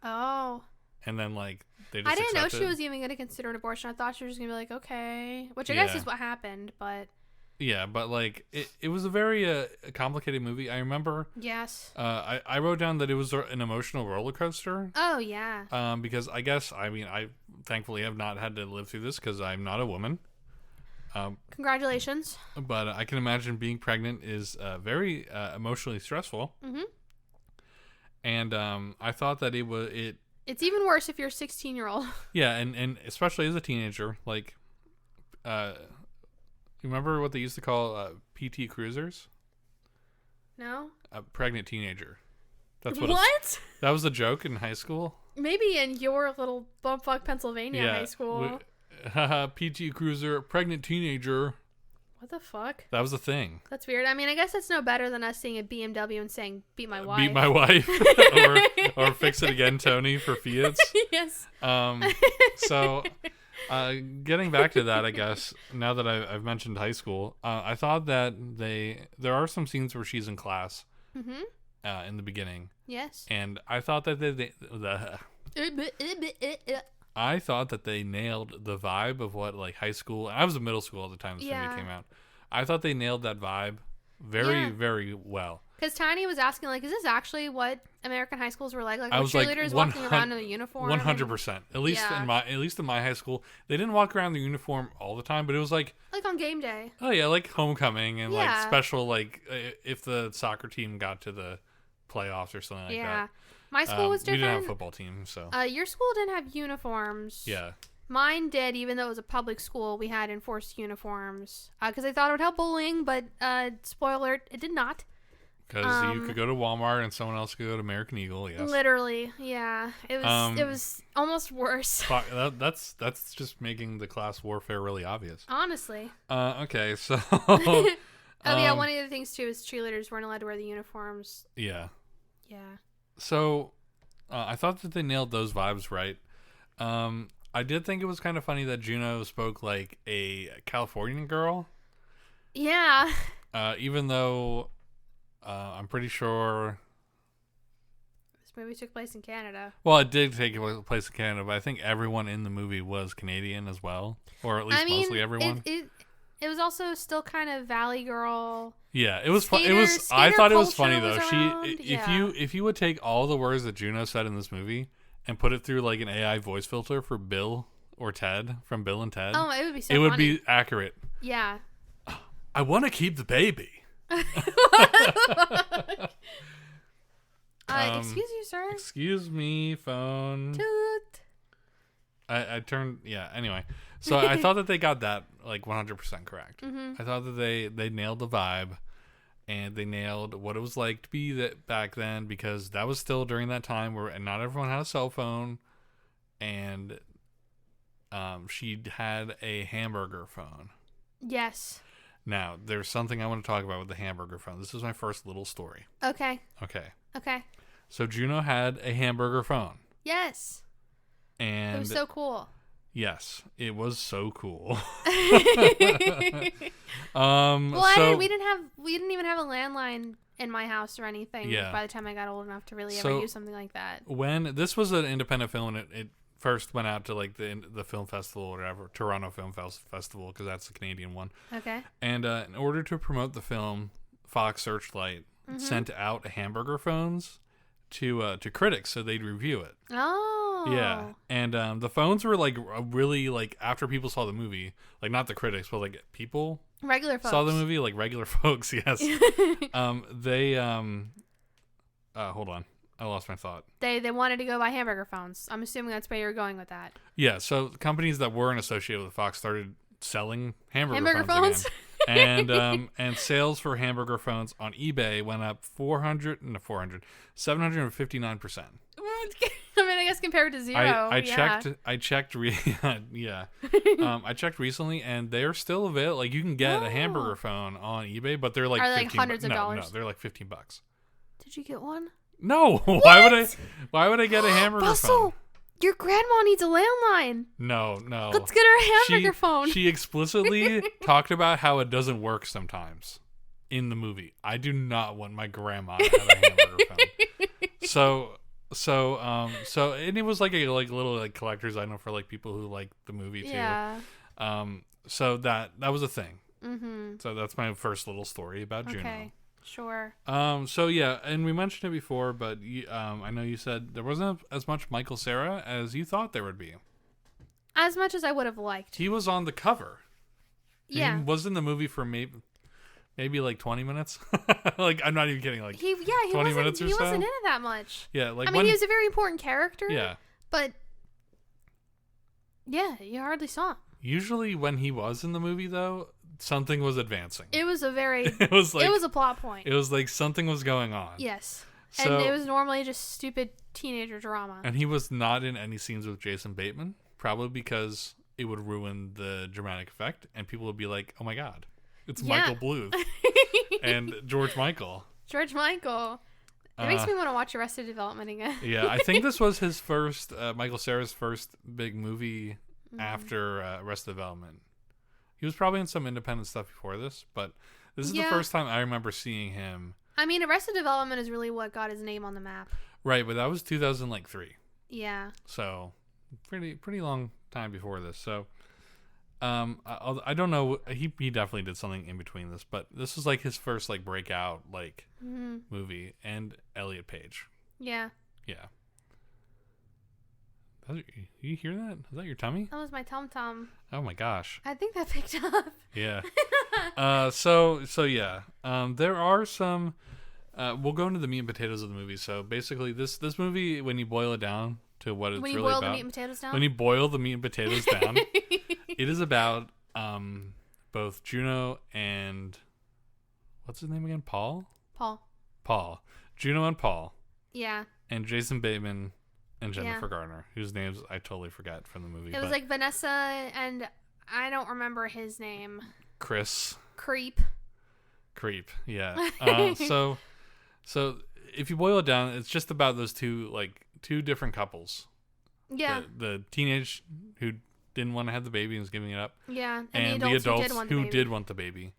Oh. And then like they just I didn't know accepted. she was even gonna consider an abortion. I thought she was just gonna be like, okay, which I guess is what happened, but. Yeah, but like it was a very complicated movie. I remember. Yes. I wrote down that it was an emotional roller coaster. Oh yeah. Because I thankfully have not had to live through this because I'm not a woman. Congratulations. But I can imagine being pregnant is very emotionally stressful. Mm-hmm. And I thought that it's even worse if you're a 16-year-old. Yeah, and especially as a teenager, like. You remember what they used to call PT cruisers? No. A pregnant teenager. That's what. That was a joke in high school. Maybe in your little bumfuck Pennsylvania high school. PT cruiser, pregnant teenager. What the fuck? That was a thing. That's weird. I mean, I guess that's no better than us seeing a BMW and saying, beat my wife. Beat my wife. or fix it again, Tony, for Fiats. Yes. So... getting back to that, I guess, now that I've mentioned high school, I thought that there are some scenes where she's in class in the beginning. Yes. And I thought that I thought that they nailed the vibe of what like high school. I was in middle school at the time this movie came out. I thought they nailed that vibe very, very well. Because Tiny was asking, like, is this actually what American high schools were like? Like, I was cheerleaders walking around in a uniform? 100%. At least in my high school, they didn't walk around in the uniform all the time, but it was like on game day. Oh yeah, like homecoming and like special, like if the soccer team got to the playoffs or something like that. Yeah, my school was different. We didn't have a football team, so. Your school didn't have uniforms. Yeah. Mine did, even though it was a public school. We had enforced uniforms because I thought it would help bullying, but spoiler alert, it did not. Because you could go to Walmart and someone else could go to American Eagle. Yes, literally, yeah. It was almost worse. That's just making the class warfare really obvious. Honestly. Okay, so Oh, yeah, one of the other things, too, is cheerleaders weren't allowed to wear the uniforms. Yeah. Yeah. So, I thought that they nailed those vibes right. I did think it was kind of funny that Juno spoke like a Californian girl. Yeah. Even though I'm pretty sure... This movie took place in Canada. Well, it did take place in Canada, but I think everyone in the movie was Canadian as well. Or at least mostly everyone. It was also still kind of Valley Girl. Yeah, it was fun. I thought it was funny though. Around. If you would take all the words that Juno said in this movie and put it through like an AI voice filter for Bill or Ted from Bill and Ted, it would be so it funny. would be accurate. Yeah. I want to keep the baby. Excuse you, sir. Excuse me, phone. Toot. I turned. Yeah. Anyway, so I thought that they got that like 100% correct. I thought that they nailed the vibe, and they nailed what it was like to be that back then, because that was still during that time where not everyone had a cell phone, and she had a hamburger phone. Yes. Now there's something I want to talk about with the hamburger phone. This is my first little story. Okay. Okay. So Juno had a hamburger phone. Yes. And it was so cool. Yes, it was so cool. We didn't even have a landline in my house or anything. Yeah. By the time I got old enough to really ever use something like that. When this was an independent film, and it first went out to like the film festival or whatever, Toronto Film Festival, because that's the Canadian one. Okay. And in order to promote the film, Fox Searchlight sent out hamburger phones to critics so they'd review it. Oh. Yeah. And the phones were like really like, after people saw the movie, like not the critics, but like people regular folks saw the movie, like regular folks. Yes. They hold on, I lost my thought. They wanted to go buy hamburger phones. I'm assuming that's where you're going with that. Yeah. So companies that weren't associated with Fox started selling hamburger phones again. and sales for hamburger phones on eBay went up 759%. I mean, I guess compared to zero. I checked. Yeah. I checked recently, and they're still available. Like, you can get a hamburger phone on eBay, but they're like are they like hundreds of dollars? No, they're like $15. Did you get one? No. What? Why would I get a hamburger phone? Your grandma needs a landline. No. Let's get her a hamburger phone. She explicitly talked about how it doesn't work sometimes in the movie. I do not want my grandma to have a hamburger phone. So and it was like a little like collector's item for like people who like the movie too. Yeah. So that was a thing. Mm-hmm. So that's my first little story about Juno. Okay. Sure. So yeah, and we mentioned it before, but I know you said there wasn't as much Michael Cera as you thought there would be. As much as I would have liked. He was on the cover. Yeah. He was in the movie for maybe like 20 minutes. Like, I'm not even kidding. Like, he 20 minutes or so. He wasn't in it that much. Yeah, like, I mean, he was a very important character. Yeah. But yeah, you hardly saw him. Usually when he was in the movie, though, something was advancing. It was a very it was a plot point. It was like something was going on. Yes. So, and it was normally just stupid teenager drama. And he was not in any scenes with Jason Bateman, probably because it would ruin the dramatic effect, and people would be like, "Oh my God, it's Michael Bluth and George Michael." George Michael. It makes me want to watch Arrested Development again. Yeah, I think this was his first, Michael Cera's first big movie after Arrested Development. He was probably in some independent stuff before this, but this is the first time I remember seeing him. I mean, Arrested Development is really what got his name on the map. Right, but that was 2003. Yeah. So, pretty long time before this. So, I don't know. He definitely did something in between this, but this was like his first like breakout like movie, and Elliot Page. Yeah. Yeah. You hear that? Is that your tummy? That was my tum-tum. Oh my gosh. I think that picked up. Yeah. So yeah. There are some. We'll go into the meat and potatoes of the movie. So basically, this movie, when you boil it down to what it's really about. When you boil the meat and potatoes down. When you boil the meat and potatoes down, it is about both Juno and what's his name again? Paul. Juno and Paul. Yeah. And Jason Bateman. And Jennifer Garner, whose names I totally forgot from the movie. It was like Vanessa and I don't remember his name. Chris. Creep. Creep. Yeah. So if you boil it down, it's just about those two different couples. Yeah. The teenage who didn't want to have the baby and was giving it up. Yeah. And the adults who did want the baby.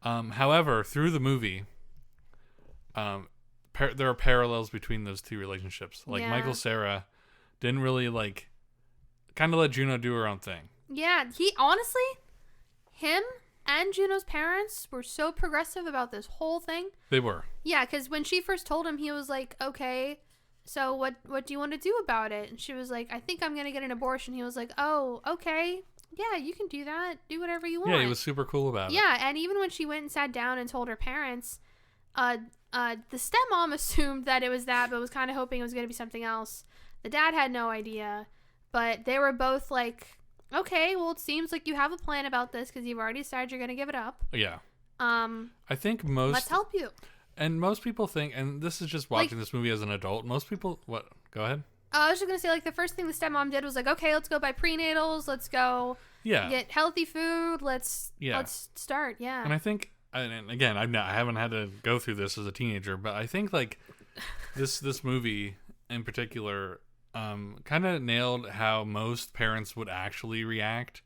However, through the movie, there are parallels between those two relationships. Like Michael Cera didn't really kind of let Juno do her own thing. Yeah, him and Juno's parents were so progressive about this whole thing. They were. Yeah, because when she first told him, he was like, okay, so what do you want to do about it? And she was like, I think I'm going to get an abortion. He was like, oh, okay. Yeah, you can do that. Do whatever you want. Yeah, he was super cool about it. Yeah, and even when she went and sat down and told her parents, the stepmom assumed that it was that, but was kind of hoping it was going to be something else. The dad had no idea, but they were both like, okay, well, it seems like you have a plan about this because you've already decided you're going to give it up. Yeah. I think let's help you. And most people think, and this is just watching this movie as an adult, most people, what? Go ahead. I was just going to say, the first thing the stepmom did was okay, let's go buy prenatals. Let's go get healthy food. Let's start. Yeah. And I think, and again, I haven't had to go through this as a teenager, but I think this movie in particular kind of nailed how most parents would actually react.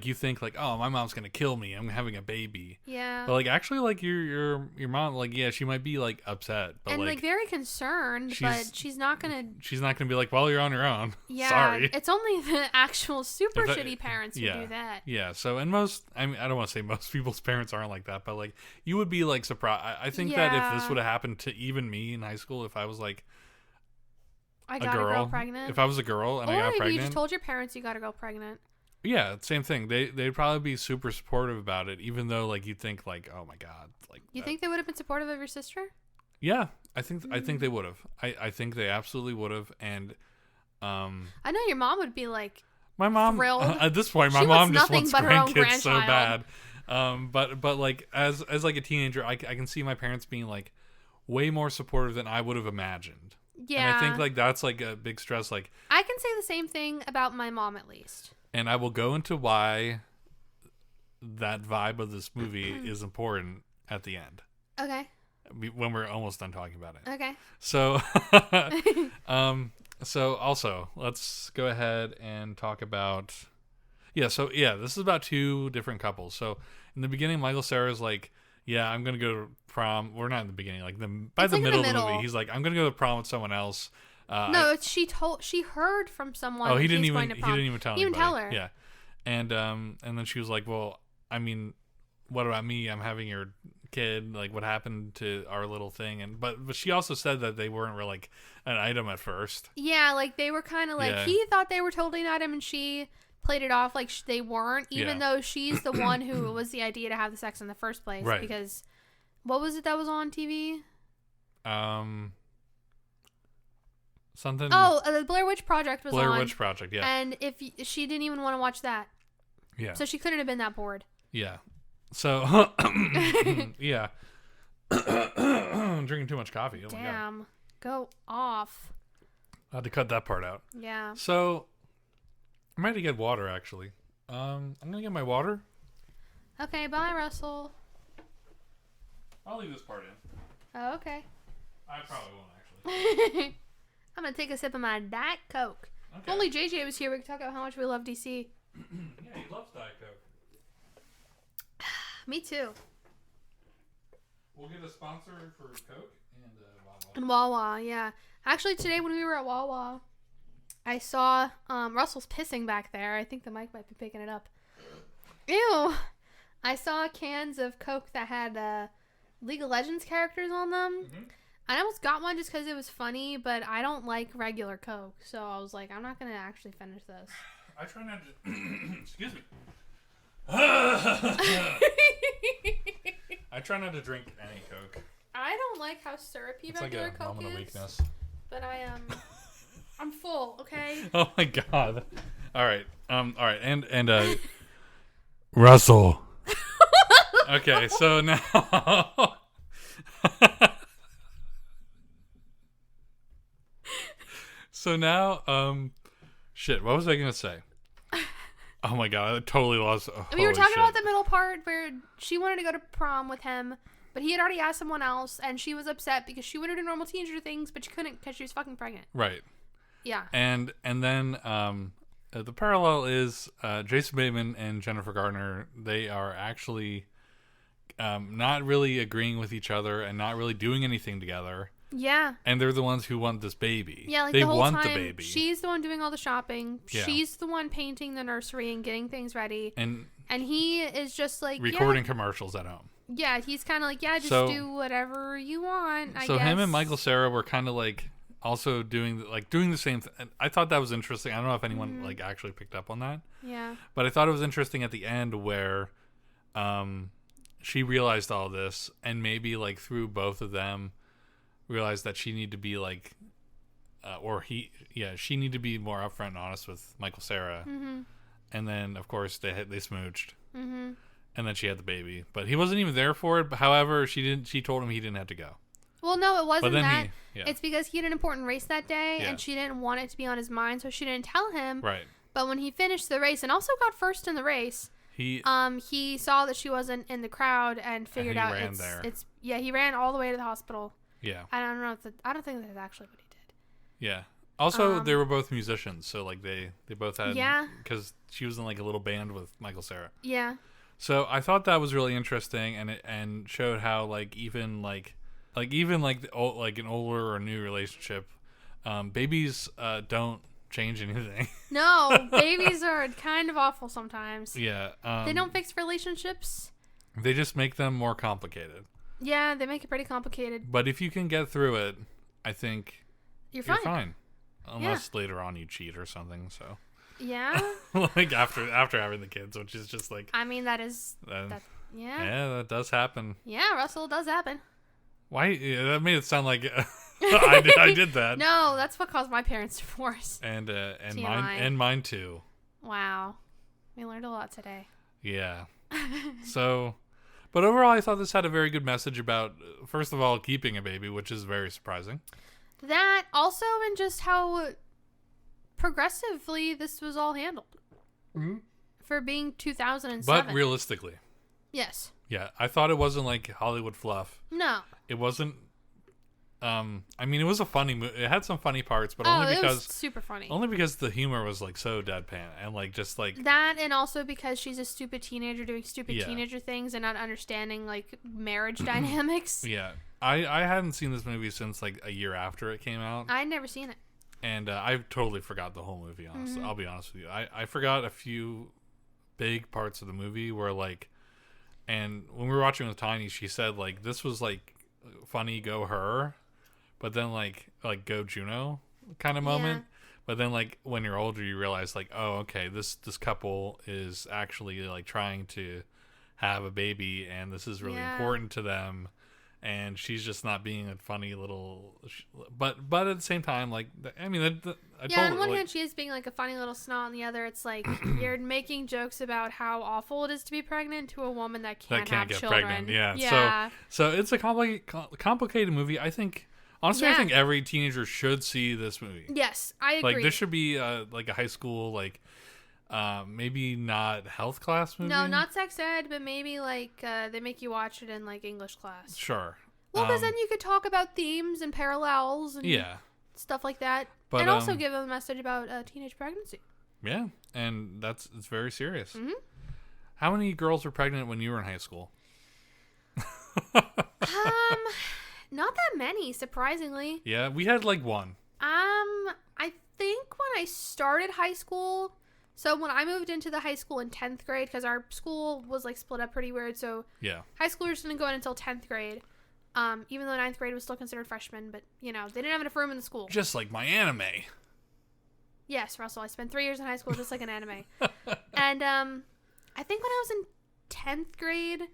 You think oh, my mom's gonna kill me, I'm having a baby. Yeah. But actually your mom, yeah, she might be upset, but and very concerned, but she's not gonna be well, you're on your own. Yeah. Sorry. It's only the actual super shitty parents who do that. Yeah. So and most, I don't want to say most people's parents aren't like that, but you would be surprised. I think that if this would have happened to even me in high school, if I was I got a girl pregnant. If I was a girl and I got pregnant. Or you just told your parents you got a girl pregnant. Yeah, same thing. They'd probably be super supportive about it, even though you'd think oh my god, You think they would have been supportive of your sister? Yeah, I think they would have. I think they absolutely would have, and I know your mom would be my mom thrilled. At this point, my mom just wants grandkids so bad. But as a teenager, I can see my parents being way more supportive than I would have imagined. Yeah, and I think that's a big stress. I can say the same thing about my mom, at least. And I will go into why that vibe of this movie is important at the end. Okay. When we're almost done talking about it. Okay. So, so also, let's go ahead and talk about... this is about two different couples. So, in the beginning, Michael Cera's yeah, I'm going to go to prom. We're not in the beginning. By the middle of the movie, he's I'm going to go to prom with someone else. No, she heard from someone. Oh, he didn't even tell anybody. He didn't tell her. Yeah, and then she was well, I mean, what about me? I'm having your kid. What happened to our little thing? But she also said that they weren't really an item at first. Yeah, they were kind of he thought they were totally an item, and she played it off they weren't, even though she's the one who was the idea to have the sex in the first place. Right. Because what was it that was on TV? Something. Oh, the Blair Witch Project was on. Blair Witch Project, yeah. And she didn't even want to watch that. Yeah. So she couldn't have been that bored. Yeah. So, yeah. I'm drinking too much coffee. Oh Damn. My God. Go off. I had to cut that part out. Yeah. So, I'm ready to get water, actually. I'm going to get my water. Okay, bye, Russell. I'll leave this part in. Oh, okay. I probably won't, actually. I'm going to take a sip of my Diet Coke. Okay. If only JJ was here, we could talk about how much we love DC. Yeah, he loves Diet Coke. Me too. We'll get a sponsor for Coke and Wawa. And Wawa, yeah. Actually, today when we were at Wawa, I saw Russell's pissing back there. I think the mic might be picking it up. Ew. I saw cans of Coke that had League of Legends characters on them. Mm-hmm. I almost got one just because it was funny, but I don't like regular Coke. So I was I'm not going to actually finish this. I try not to... Excuse me. I try not to drink any Coke. I don't like how syrupy regular Coke is. It's like a moment of weakness. But I'm full, okay? Oh my God. All right. And Russell. Okay, so now... So now, shit, what was I going to say? Oh my God, I totally lost. We were talking about the middle part where she wanted to go to prom with him, But he had already asked someone else, and she was upset because she wanted to do normal teenager things, but she couldn't because she was fucking pregnant. Right. Yeah. And then the parallel is Jason Bateman and Jennifer Garner. They are actually not really agreeing with each other and not really doing anything together. Yeah. And they're the ones who want this baby. Yeah, like they the whole want time, the baby. she's the one doing all the shopping. Yeah. She's the one painting the nursery and getting things ready. And he is just like recording commercials at home. Yeah, he's kind of like, just do whatever you want, I guess. So him and Michael Cera were kind of like also doing the same thing. I thought that was interesting. I don't know if anyone like actually picked up on that. Yeah. But I thought it was interesting at the end where she realized all this, and maybe like through both of them realized that she need to be like she need to be more upfront and honest with Michael Cera. Mm-hmm. And then of course they smooched. Mm-hmm. And then she had the baby, but he wasn't even there for it. However, she told him he didn't have to go. Well, no, it wasn't that. Yeah. It's because he had an important race that day, and she didn't want it to be on his mind, so she didn't tell him. Right. But when he finished the race and also got first in the race, he saw that she wasn't in the crowd and figured out he ran all the way to the hospital. Yeah. I don't think that's actually what he did. Yeah. Also, they were both musicians, so like they both had because she was in like a little band with Michael Cera. Yeah. So I thought that was really interesting, and showed how like even an older or new relationship, babies don't change anything. No, babies are kind of awful sometimes. Yeah. They don't fix relationships. They just make them more complicated. Yeah, they make it pretty complicated. But if you can get through it, I think you're fine. Unless later on you cheat or something, so. Yeah. Like after having the kids, which is just like. I mean, that that does happen. Yeah, Russell, it does happen. Why? Yeah, that made it sound like I did that. No, that's what caused my parents' divorce. And mine too. Wow, we learned a lot today. Yeah. So, but overall, I thought this had a very good message about, first of all, keeping a baby, which is very surprising. That also, and just how progressively this was all handled for being 2007. But realistically. Yes. Yeah, I thought it wasn't like Hollywood fluff. No. It wasn't. I mean, it was a funny movie. It had some funny parts, but only because it was super funny. Only because the humor was like so deadpan and like just like that, and also because she's a stupid teenager doing stupid teenager things and not understanding like marriage dynamics. Yeah, I hadn't seen this movie since like a year after it came out. I'd never seen it, and I totally forgot the whole movie. Honestly, I'll be honest with you. I forgot a few big parts of the movie where like, and when we were watching with Tiny, she said like this was like funny, go her. But then, like go Juno kind of moment. Yeah. But then, like, when you're older, you realize, like, oh, okay, this couple is actually, like, trying to have a baby, and this is really important to them. And she's just not being a funny little... But at the same time, like, I mean... on one hand, she is being, like, a funny little snot. On the other, it's like, you're making jokes about how awful it is to be pregnant to a woman that can't have get children. Pregnant. Yeah. So it's a complicated movie. I think... Honestly, I think every teenager should see this movie. Yes, I agree. Like, this should be like a high school, like, maybe not health class movie. No, not sex ed, but maybe like they make you watch it in like English class. Sure. Well, because then you could talk about themes and parallels and stuff like that, and also give them a message about teenage pregnancy. Yeah, and it's very serious. Mm-hmm. How many girls were pregnant when you were in high school? Not that many, surprisingly. Yeah, we had like one. I think when I started high school, so when I moved into the high school in 10th grade, because our school was like split up pretty weird, so high schoolers didn't go in until 10th grade, even though 9th grade was still considered freshmen, but, you know, they didn't have enough room in the school. Just like my anime. Yes, Russell, I spent 3 years in high school just like an anime. And, I think when I was in 10th grade,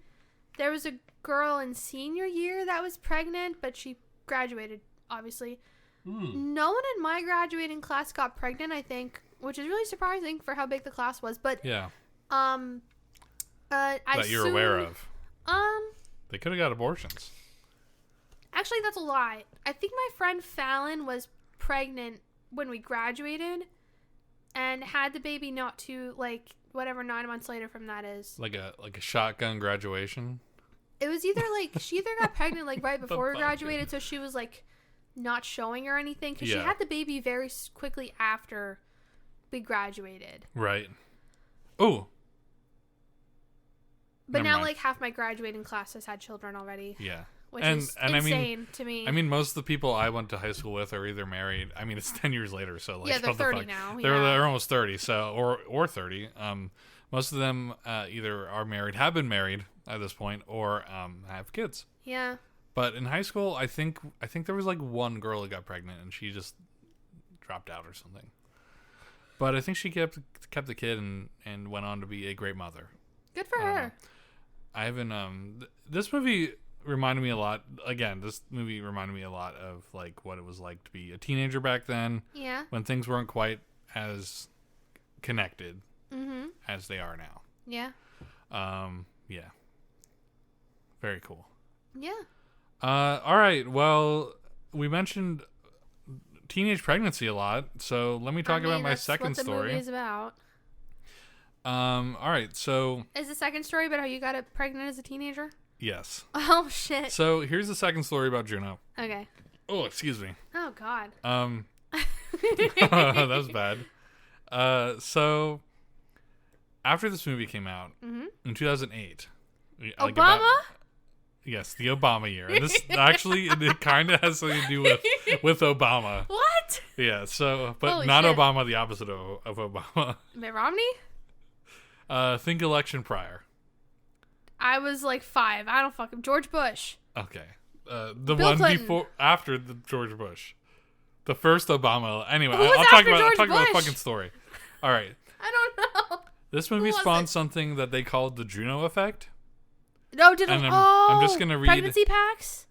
there was a girl in senior year that was pregnant, but she graduated, obviously. No one in my graduating class got pregnant, I think, which is really surprising for how big the class was. But that you're aware of. They could have got abortions. Actually, that's a lie. I think my friend Fallon was pregnant when we graduated and had the baby not too, like, whatever 9 months later from that is. Like a shotgun graduation? It was either like she either got pregnant like right before we fuck, graduated, so she was like not showing or anything because she Yeah. had the baby very quickly after we graduated. Right. Oh. But Never now mind. like half my graduating class has had children already. Yeah. Which And- is and I mean- insane to me. I mean, most of the people I went to high school with are either married. I mean, it's 10 years later, so like, yeah, they're what the 30 fuck? now. They're almost 30, so or 30. Most of them either are married, have been married at this point, or have kids. Yeah. But in high school, I think there was like one girl that got pregnant, and she just dropped out or something. But I think she kept the kid and went on to be a great mother. Good for her. I haven't this movie reminded me a lot. Again, this movie reminded me a lot of like what it was like to be a teenager back then. Yeah. When things weren't quite as connected Mm-hmm. as they are now. Yeah. Yeah. Very cool. Yeah. All right. Well, we mentioned teenage pregnancy a lot, so let me talk about my second what the story. movie is about. All right. So Is the second story about how you got pregnant as a teenager? yes. Oh shit. So here's the second story about Juno. Okay. Oh, excuse me. Oh god. That was bad. So after this movie came out in 2008, Obama? Yes, the Obama year. And this actually it kind of has something to do with Obama. What? Yeah. So, but Holy not shit. Obama. The opposite of Obama. Mitt Romney? Think election prior. I was like 5. I don't fucking George Bush. Okay. The Bill one Clinton. before after the George Bush, the first Obama. Anyway, Who was I'll talk after about George the Bush? fucking story. All right. I don't know. This movie was spawned it? something that they called the Juno effect, No, did And it? I'm just gonna read- pregnancy packs.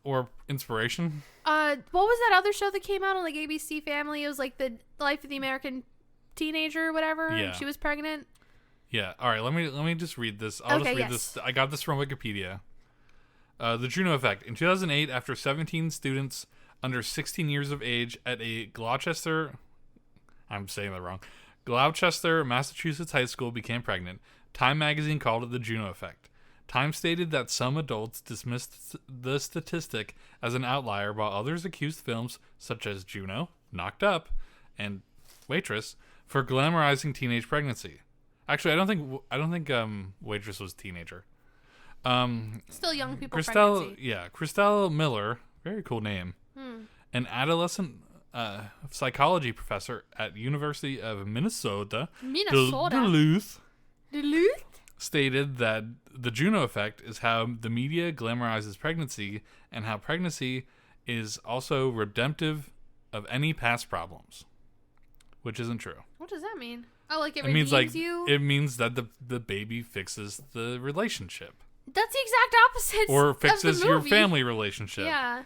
or inspiration. What was that other show that came out on like ABC Family? It was like the life of the American teenager or whatever. Yeah. And she was pregnant. Yeah. All right. Let me just read this. I'll Okay, just read yes. this. I got this from Wikipedia. The Juno effect. In 2008, after 17 students under 16 years of age at a Gloucester, I'm saying that wrong, Gloucester, Massachusetts high school became pregnant, Time magazine called it the Juno effect. Time stated that some adults dismissed the statistic as an outlier, while others accused films such as Juno, Knocked Up, and Waitress for glamorizing teenage pregnancy. Actually, I don't think Waitress was a teenager. Still young people pregnancy. Christelle Miller, very cool name, an adolescent psychology professor at University of Minnesota, Duluth, stated that the Juno effect is how the media glamorizes pregnancy and how pregnancy is also redemptive of any past problems, which isn't true. What does that mean? Oh, like it It means redeems like you? it means that the baby fixes the relationship That's the exact opposite. or of fixes the your movie. family relationship. Yeah.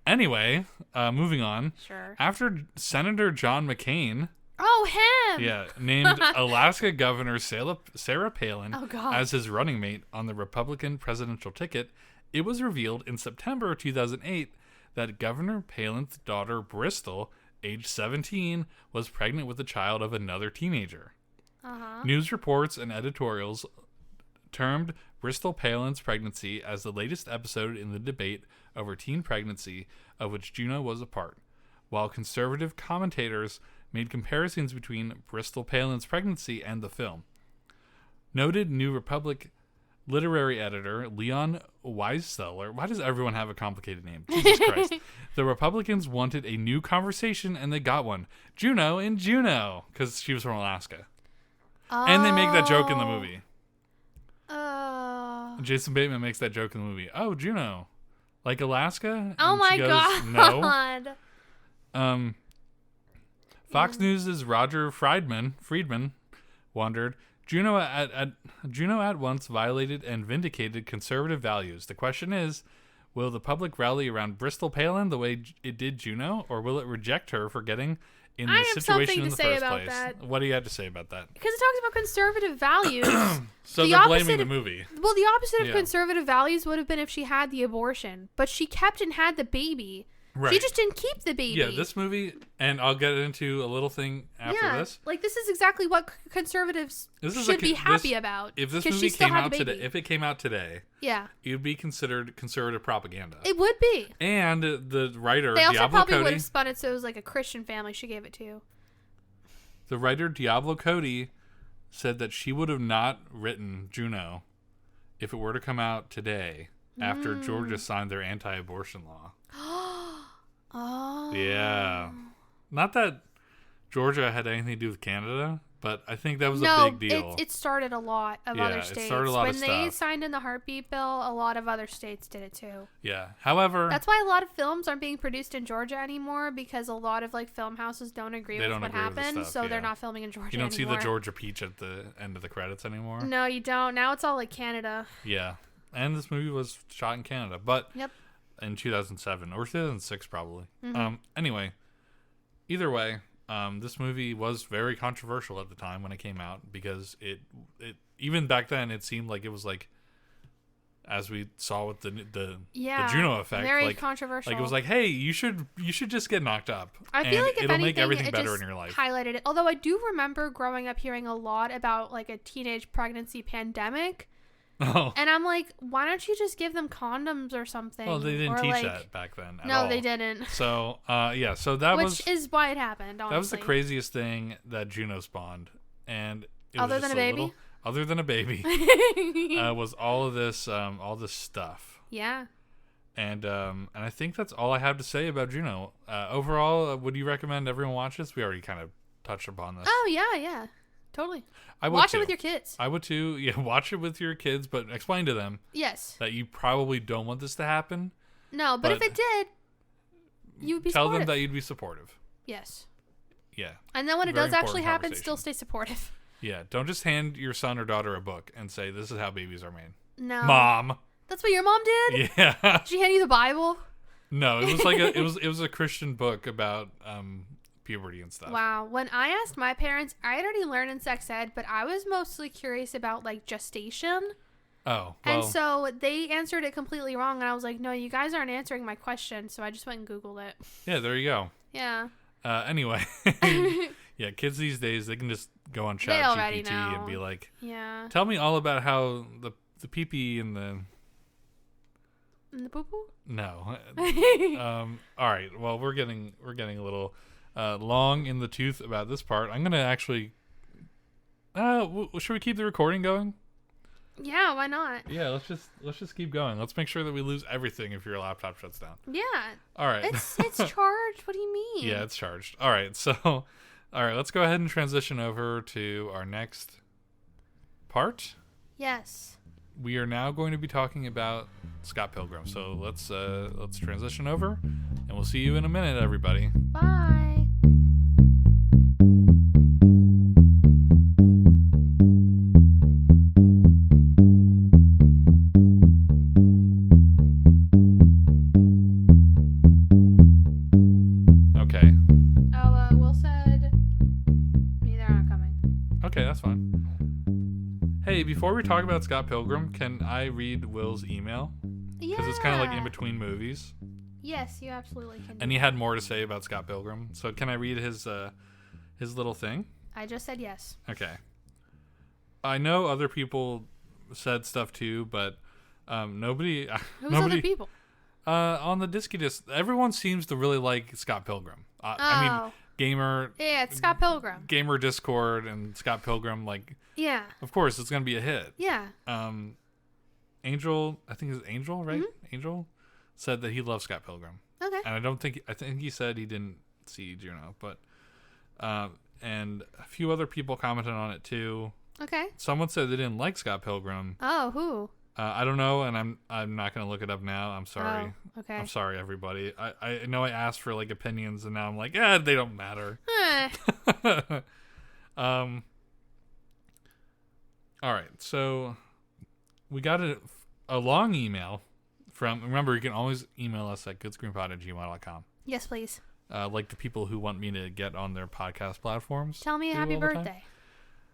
Anyway, moving on. Sure. After Senator John McCain, Oh, him. named Alaska Governor Sarah Palin Oh, God. as his running mate on the Republican presidential ticket, it was revealed in September 2008 that Governor Palin's daughter Bristol, age 17, was pregnant with a child of another teenager. Uh-huh. News reports and editorials termed Bristol Palin's pregnancy as the latest episode in the debate over teen pregnancy of which Juno was a part, while conservative commentators made comparisons between Bristol Palin's pregnancy and the film. Noted New Republic literary editor Leon Weiseller. Why does everyone have a complicated name? Jesus Christ. The Republicans wanted a new conversation, and they got one. Juno in Juno, because she was from Alaska. And they make that joke in the movie. Jason Bateman makes that joke in the movie. Oh, Juno. Like Alaska? Oh And my she goes, god. No. Fox News' Roger Friedman wondered, Juno at once violated and vindicated conservative values. The question is, will the public rally around Bristol Palin the way it did Juno, or will it reject her for getting in the situation in the first place? That. What do you have to say about that? Because it talks about conservative values. So they're blaming the movie. Well, the opposite of Yeah. conservative values would have been if she had the abortion, but she kept and had the baby. Right. She just didn't keep the baby. Yeah, this movie, and I'll get into a little thing after this. Like this is exactly what conservatives should be happy about. If this movie came out today, if it came out today, yeah, it would be considered conservative propaganda. It would be. And the writer, they also Diablo probably Cody, would have spun it so it was like a Christian family she gave it to. The writer Diablo Cody said that she would have not written Juno if it were to come out today after Georgia signed their anti-abortion law. Oh. Yeah. Not that Georgia had anything to do with Canada, but I think that was a big deal. It started a lot of other states. It started a lot of stuff. When they signed in the heartbeat bill, a lot of other states did it too. Yeah. However, that's why a lot of films aren't being produced in Georgia anymore, because a lot of like film houses don't agree with what happened, so they're not filming in Georgia anymore. You don't see the Georgia peach at the end of the credits anymore. No, you don't. Now it's all like Canada. Yeah. And this movie was shot in Canada, but in 2007 or 2006 probably. Anyway, either way, this movie was very controversial at the time when it came out, because it even back then it seemed like it was like, as we saw with the Juno effect, very like controversial. Like it was like, hey, you should just get knocked up. I feel like if it'll anything, make everything it better just in your life. Highlighted it. Although I do remember growing up hearing a lot about like a teenage pregnancy pandemic. Oh. And I'm like, why don't you just give them condoms or something? Well, they didn't teach that back then at all. No, they didn't. So, so that Which is why it happened, honestly. That was the craziest thing that Juno spawned. And it other was than a baby? Other than a baby, was all this stuff. Yeah. And I think that's all I have to say about Juno. Overall, would you recommend everyone watch this? We already kind of touched upon this. Oh, yeah. Totally. I would watch too. it with your kids. I would too. Yeah, watch it with your kids, but explain to them. Yes. That you probably don't want this to happen. No, but if it did, you'd be tell supportive. them that you'd be supportive. Yes. Yeah. And then when it does actually happen, still stay supportive. Yeah. Don't just hand your son or daughter a book and say, "This is how babies are made." No. Mom. That's what your mom did? Yeah. Did she hand you the Bible? No, it was like it was a Christian book about puberty and stuff. Wow. When I asked my parents, I had already learned in sex ed, but I was mostly curious about like gestation. Oh. Well. And so they answered it completely wrong, and I was like, no, you guys aren't answering my question, so I just went and Googled it. Yeah, there you go. Yeah. Anyway. Yeah, kids these days, they can just go on ChatGPT and be like, yeah, tell me all about how the pee-pee and the... And the poo-poo? No. All right. Well, we're getting a little long in the tooth about this part. I'm going to actually... should we keep the recording going? Yeah, why not? Yeah, let's just keep going. Let's make sure that we lose everything if your laptop shuts down. Yeah. All right. It's charged. What do you mean? Yeah, it's charged. All right. So, all right, let's go ahead and transition over to our next part. Yes. We are now going to be talking about Scott Pilgrim. So let's transition over, and we'll see you in a minute, everybody. Bye. Okay. Oh, Will said they're not coming. Okay, that's fine. Hey, before we talk about Scott Pilgrim, can I read Will's email? Yeah. Because it's kind of like in between movies. Yes, you absolutely can. And he had more to say about Scott Pilgrim. So can I read his little thing? I just said yes. Okay. I know other people said stuff too, but nobody. Who's other people? On the Disky Disc, everyone seems to really like Scott Pilgrim. I mean, Gamer. Yeah, it's Scott Pilgrim. Gamer Discord and Scott Pilgrim, like. Yeah. Of course, it's gonna be a hit. Yeah. Angel, I think it's Angel, right? Mm-hmm. Angel said that he loves Scott Pilgrim. Okay. And I think he said he didn't see Juno, but and a few other people commented on it too. Okay. Someone said they didn't like Scott Pilgrim. Oh, who? I don't know, and I'm not gonna look it up now. I'm sorry. Oh, okay. I'm sorry, everybody. I know I asked for like opinions, and now I'm like, they don't matter. All right, so we got a long email from. Remember, you can always email us at goodscreenpod@gmail.com. Yes, please. Like the people who want me to get on their podcast platforms. Tell me happy birthday.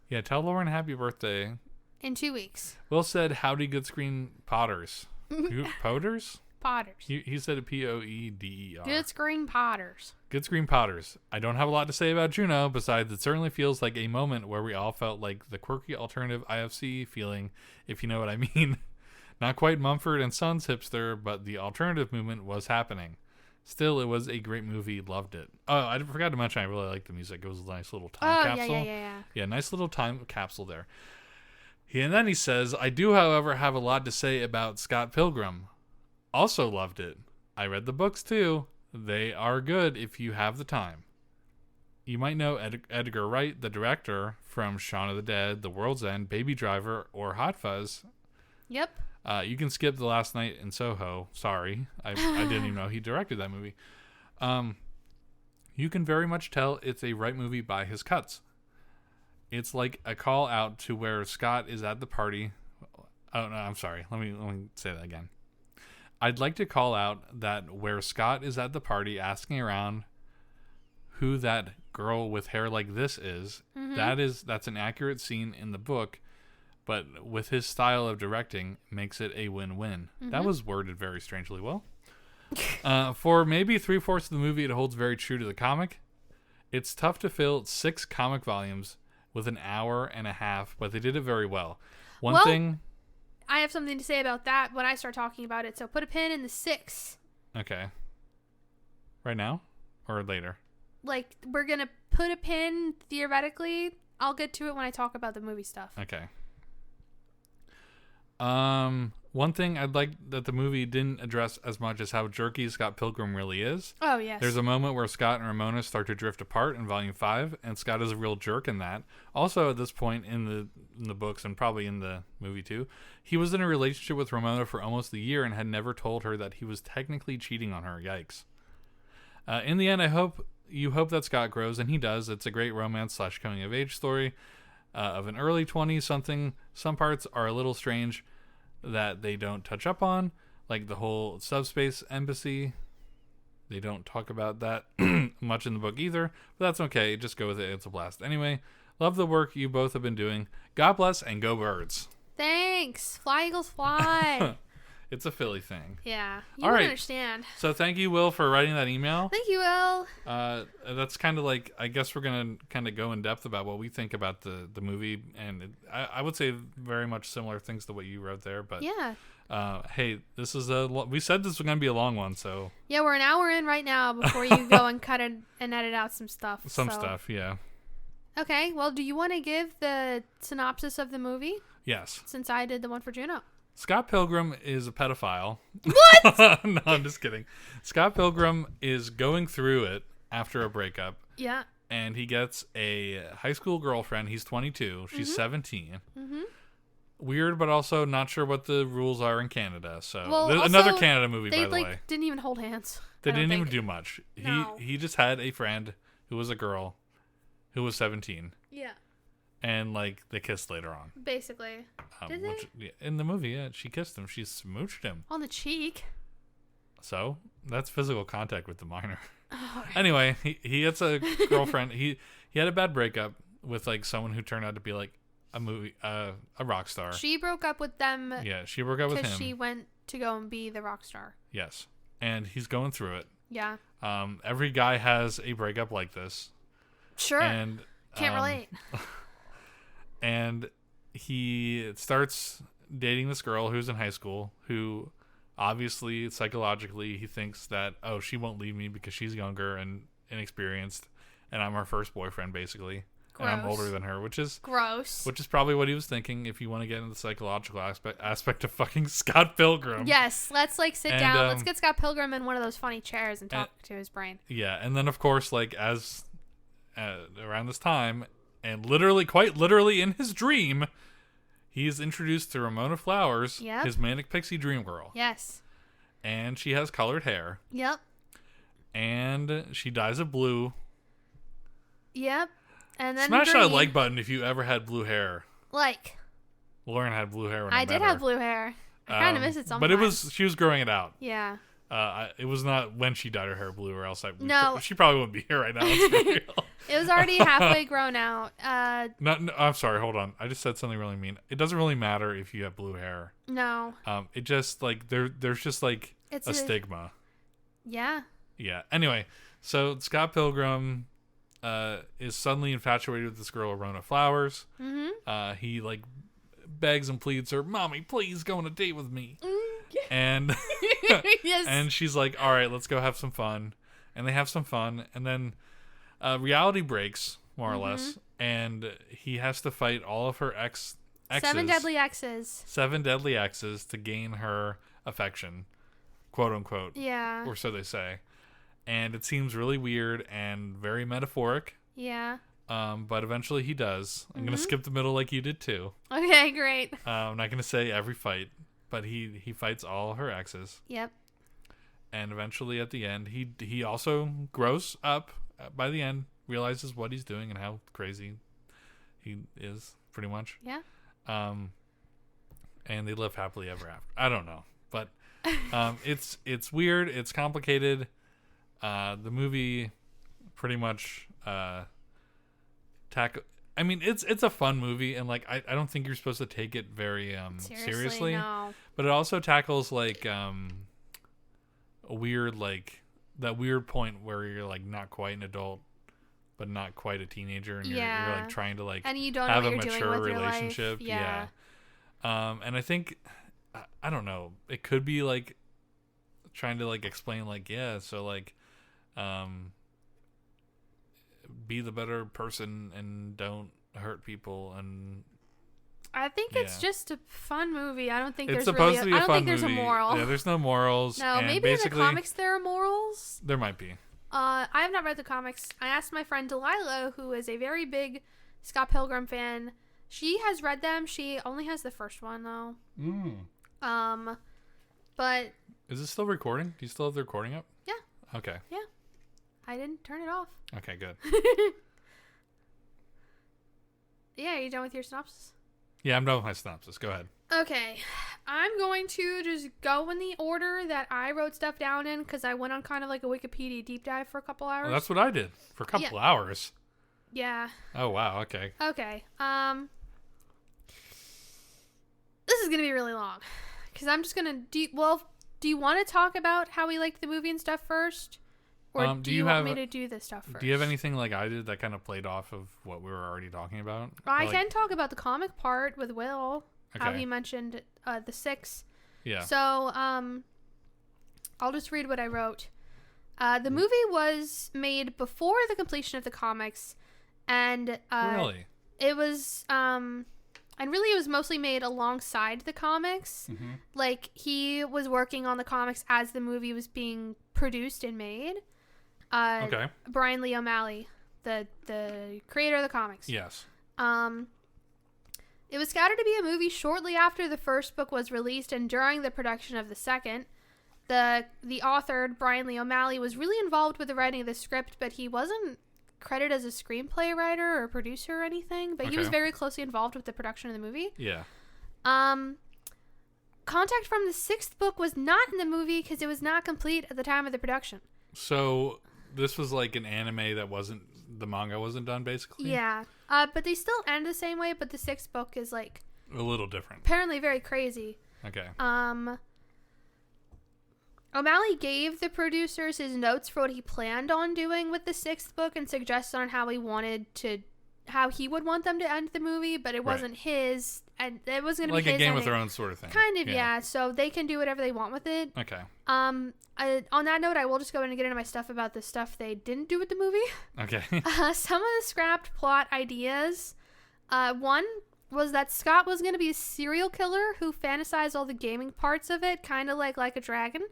Yeah, tell Lauren happy birthday. In 2 weeks. Will said, howdy, Good Screen Potters. Poders? Potters. He said it Poeder. Good Screen Potters. Good Screen Potters. I don't have a lot to say about Juno, besides it certainly feels like a moment where we all felt like the quirky alternative IFC feeling, if you know what I mean. Not quite Mumford and Sons hipster, but the alternative movement was happening. Still, it was a great movie. Loved it. Oh, I forgot to mention I really liked the music. It was a nice little time capsule. Yeah, nice little time capsule there. And then he says, I do, however, have a lot to say about Scott Pilgrim. Also loved it. I read the books too. They are good if you have the time. You might know Edgar Wright, the director, from Shaun of the Dead, The World's End, Baby Driver, or Hot Fuzz. Yep. You can skip The Last Night in Soho. Sorry. I didn't even know he directed that movie. You can very much tell it's a Wright movie by his cuts. It's like a call out to where Scott is at the party. Oh, no, I'm sorry. Let me say that again. I'd like to call out that where Scott is at the party asking around who that girl with hair like this is, that's an accurate scene in the book, but with his style of directing makes it a win-win. That was worded very strangely well. For maybe 3/4 of the movie, it holds very true to the comic. It's tough to fill 6 comic volumes with an hour and a half, but they did it very well. One thing... I have something to say about that when I start talking about it, so put a pin in the 6. Okay. Right now? Or later? Like, we're going to put a pin, theoretically. I'll get to it when I talk about the movie stuff. Okay. One thing I'd like that the movie didn't address as much is how jerky Scott Pilgrim really is. Oh, yes. There's a moment where Scott and Ramona start to drift apart in Volume 5, and Scott is a real jerk in that. Also, at this point in the books, and probably in the movie too, he was in a relationship with Ramona for almost a year and had never told her that he was technically cheating on her. Yikes. In the end, you hope that Scott grows, and he does. It's a great romance / coming-of-age story of an early 20-something. Some parts are a little strange that they don't touch up on, like the whole subspace embassy. They don't talk about that much in the book either, but that's okay. Just go with it. It's a blast. Anyway, love the work you both have been doing. God bless and go Birds. Thanks. Fly, Eagles, fly. It's a Philly thing. Yeah. You All right. understand. So thank you, Will, for writing that email. Thank you, Will. That's kind of like, I guess we're going to kind of go in depth about what we think about the movie. And I would say very much similar things to what you wrote there. But yeah. Hey, this is we said this was going to be a long one. So yeah, we're an hour in right now before you go and cut it and edit out some stuff. Stuff, yeah. Okay. Well, do you want to give the synopsis of the movie? Yes. Since I did the one for Juno. Scott Pilgrim is a pedophile. What? No, I'm just kidding. Scott Pilgrim is going through it after a breakup. Yeah. And he gets a high school girlfriend. He's 22. She's 17. Mm-hmm. Weird, but also not sure what the rules are in Canada. So another Canada movie, by the way. Didn't even hold hands. They didn't even do much. No. He just had a friend who was a girl who was 17. Yeah. And, like, they kissed later on. Basically. Did they? In the movie, yeah, she kissed him. She smooched him. On the cheek. So, that's physical contact with the minor. Oh, anyway, he gets a girlfriend. He had a bad breakup with, like, someone who turned out to be, like, a rock star. She broke up with them. Yeah, she broke up with him. Because she went to go and be the rock star. Yes. And he's going through it. Yeah. Every guy has a breakup like this. Sure. And can't relate. And he starts dating this girl who's in high school, who obviously psychologically he thinks that, oh, she won't leave me because she's younger and inexperienced, and I'm her first boyfriend basically. Gross. And I'm older than her, which is gross. Which is probably what he was thinking. If you want to get into the psychological aspect of fucking Scott Pilgrim. Yes, let's sit down. Let's get Scott Pilgrim in one of those funny chairs and talk to his brain. Yeah, and then of course, like as around this time. And quite literally in his dream, he's introduced to Ramona Flowers, his manic pixie dream girl. Yes. And she has colored hair. Yep. And she dyes it blue. Yep. And then smash green. that like button if you ever had blue hair. Like. Lauren had blue hair when I did have blue hair. I kind of miss it sometimes. But she was growing it out. Yeah. It was not when she dyed her hair blue, or else no. She probably wouldn't be here right now. Let's be real. It was already halfway grown out. No, I'm sorry. Hold on. I just said something really mean. It doesn't really matter if you have blue hair. No. It just like there's just like It's a stigma. Yeah. Yeah. Anyway, so Scott Pilgrim is suddenly infatuated with this girl, Rona Flowers. Mm-hmm. He like begs and pleads her, "Mommy, please go on a date with me." Yeah. And Yes. and she's like, "All right, let's go have some fun." And they have some fun, and then reality breaks more or less, and he has to fight all of her exes. 7 deadly exes. 7 deadly exes to gain her affection, quote unquote. Yeah. Or so they say. And it seems really weird and very metaphoric. Yeah. But eventually he does. I'm going to skip the middle like you did too. Okay, great. I'm not going to say every fight, but he fights all her exes. Yep. And eventually at the end, he also grows up by the end, realizes what he's doing and how crazy he is, pretty much. Yeah. And they live happily ever after. I don't know. But it's weird. It's complicated. The movie pretty much I mean, it's a fun movie, and like I don't think you're supposed to take it very seriously. No. But it also tackles like a weird that weird point where you're like not quite an adult, but not quite a teenager, and you're like trying to like and you don't have know a what you're mature doing with relationship. Your life. Yeah. And I think I don't know. It could be like trying to like explain like so like be the better person and don't hurt people. And I think it's just a fun movie. I don't think it's there's supposed really to be a fun think there's movie. a moral. Yeah, there's no morals. No, and maybe in the comics there are morals. There might be. I have not read the comics. I asked my friend Delilah, who is a very big Scott Pilgrim fan. She has read them. She only has the first one though. But is it still recording? Do you still have the recording up? Yeah. Okay. Yeah. I didn't turn it off. Okay, good. Yeah, are you done with your synopsis? Yeah, I'm done with my synopsis. Go ahead. Okay. I'm going to just go in the order that I wrote stuff down in, because I went on kind of like a Wikipedia deep dive for a couple hours. Well, that's what I did for a couple hours. Yeah. Oh, wow. Okay. Okay. This is going to be really long, because I'm just going to... Do you want to talk about how we liked the movie and stuff first? Or do you want me to do this stuff first? Do you have anything like I did that kind of played off of what we were already talking about? I can talk about the comic part with Will. Okay. How he mentioned the 6. Yeah. So, I'll just read what I wrote. The movie was made before the completion of the comics, and really? It was and really it was mostly made alongside the comics. Mm-hmm. Like, he was working on the comics as the movie was being produced and made. Okay. Brian Lee O'Malley, the creator of the comics. Yes. It was scouted to be a movie shortly after the first book was released and during the production of the second. The author, Brian Lee O'Malley, was really involved with the writing of the script, but he wasn't credited as a screenplay writer or producer or anything, but he was very closely involved with the production of the movie. Yeah. Contact from the 6th book was not in the movie because it was not complete at the time of the production. So this was like an anime that the manga wasn't done, basically? Yeah. But they still end the same way, but the 6th book is like a little different. Apparently very crazy. Okay. O'Malley gave the producers his notes for what he planned on doing with the 6th book and suggested on how he would want them to end the movie, but it wasn't his, and it wasn't going to be his. Like a Game of Thrones sort of thing. Kind of, yeah. So they can do whatever they want with it. Okay. On that note, I will just go in and get into my stuff about the stuff they didn't do with the movie. Okay. Some of the scrapped plot ideas. One was that Scott was going to be a serial killer who fantasized all the gaming parts of it, kind of like a dragon.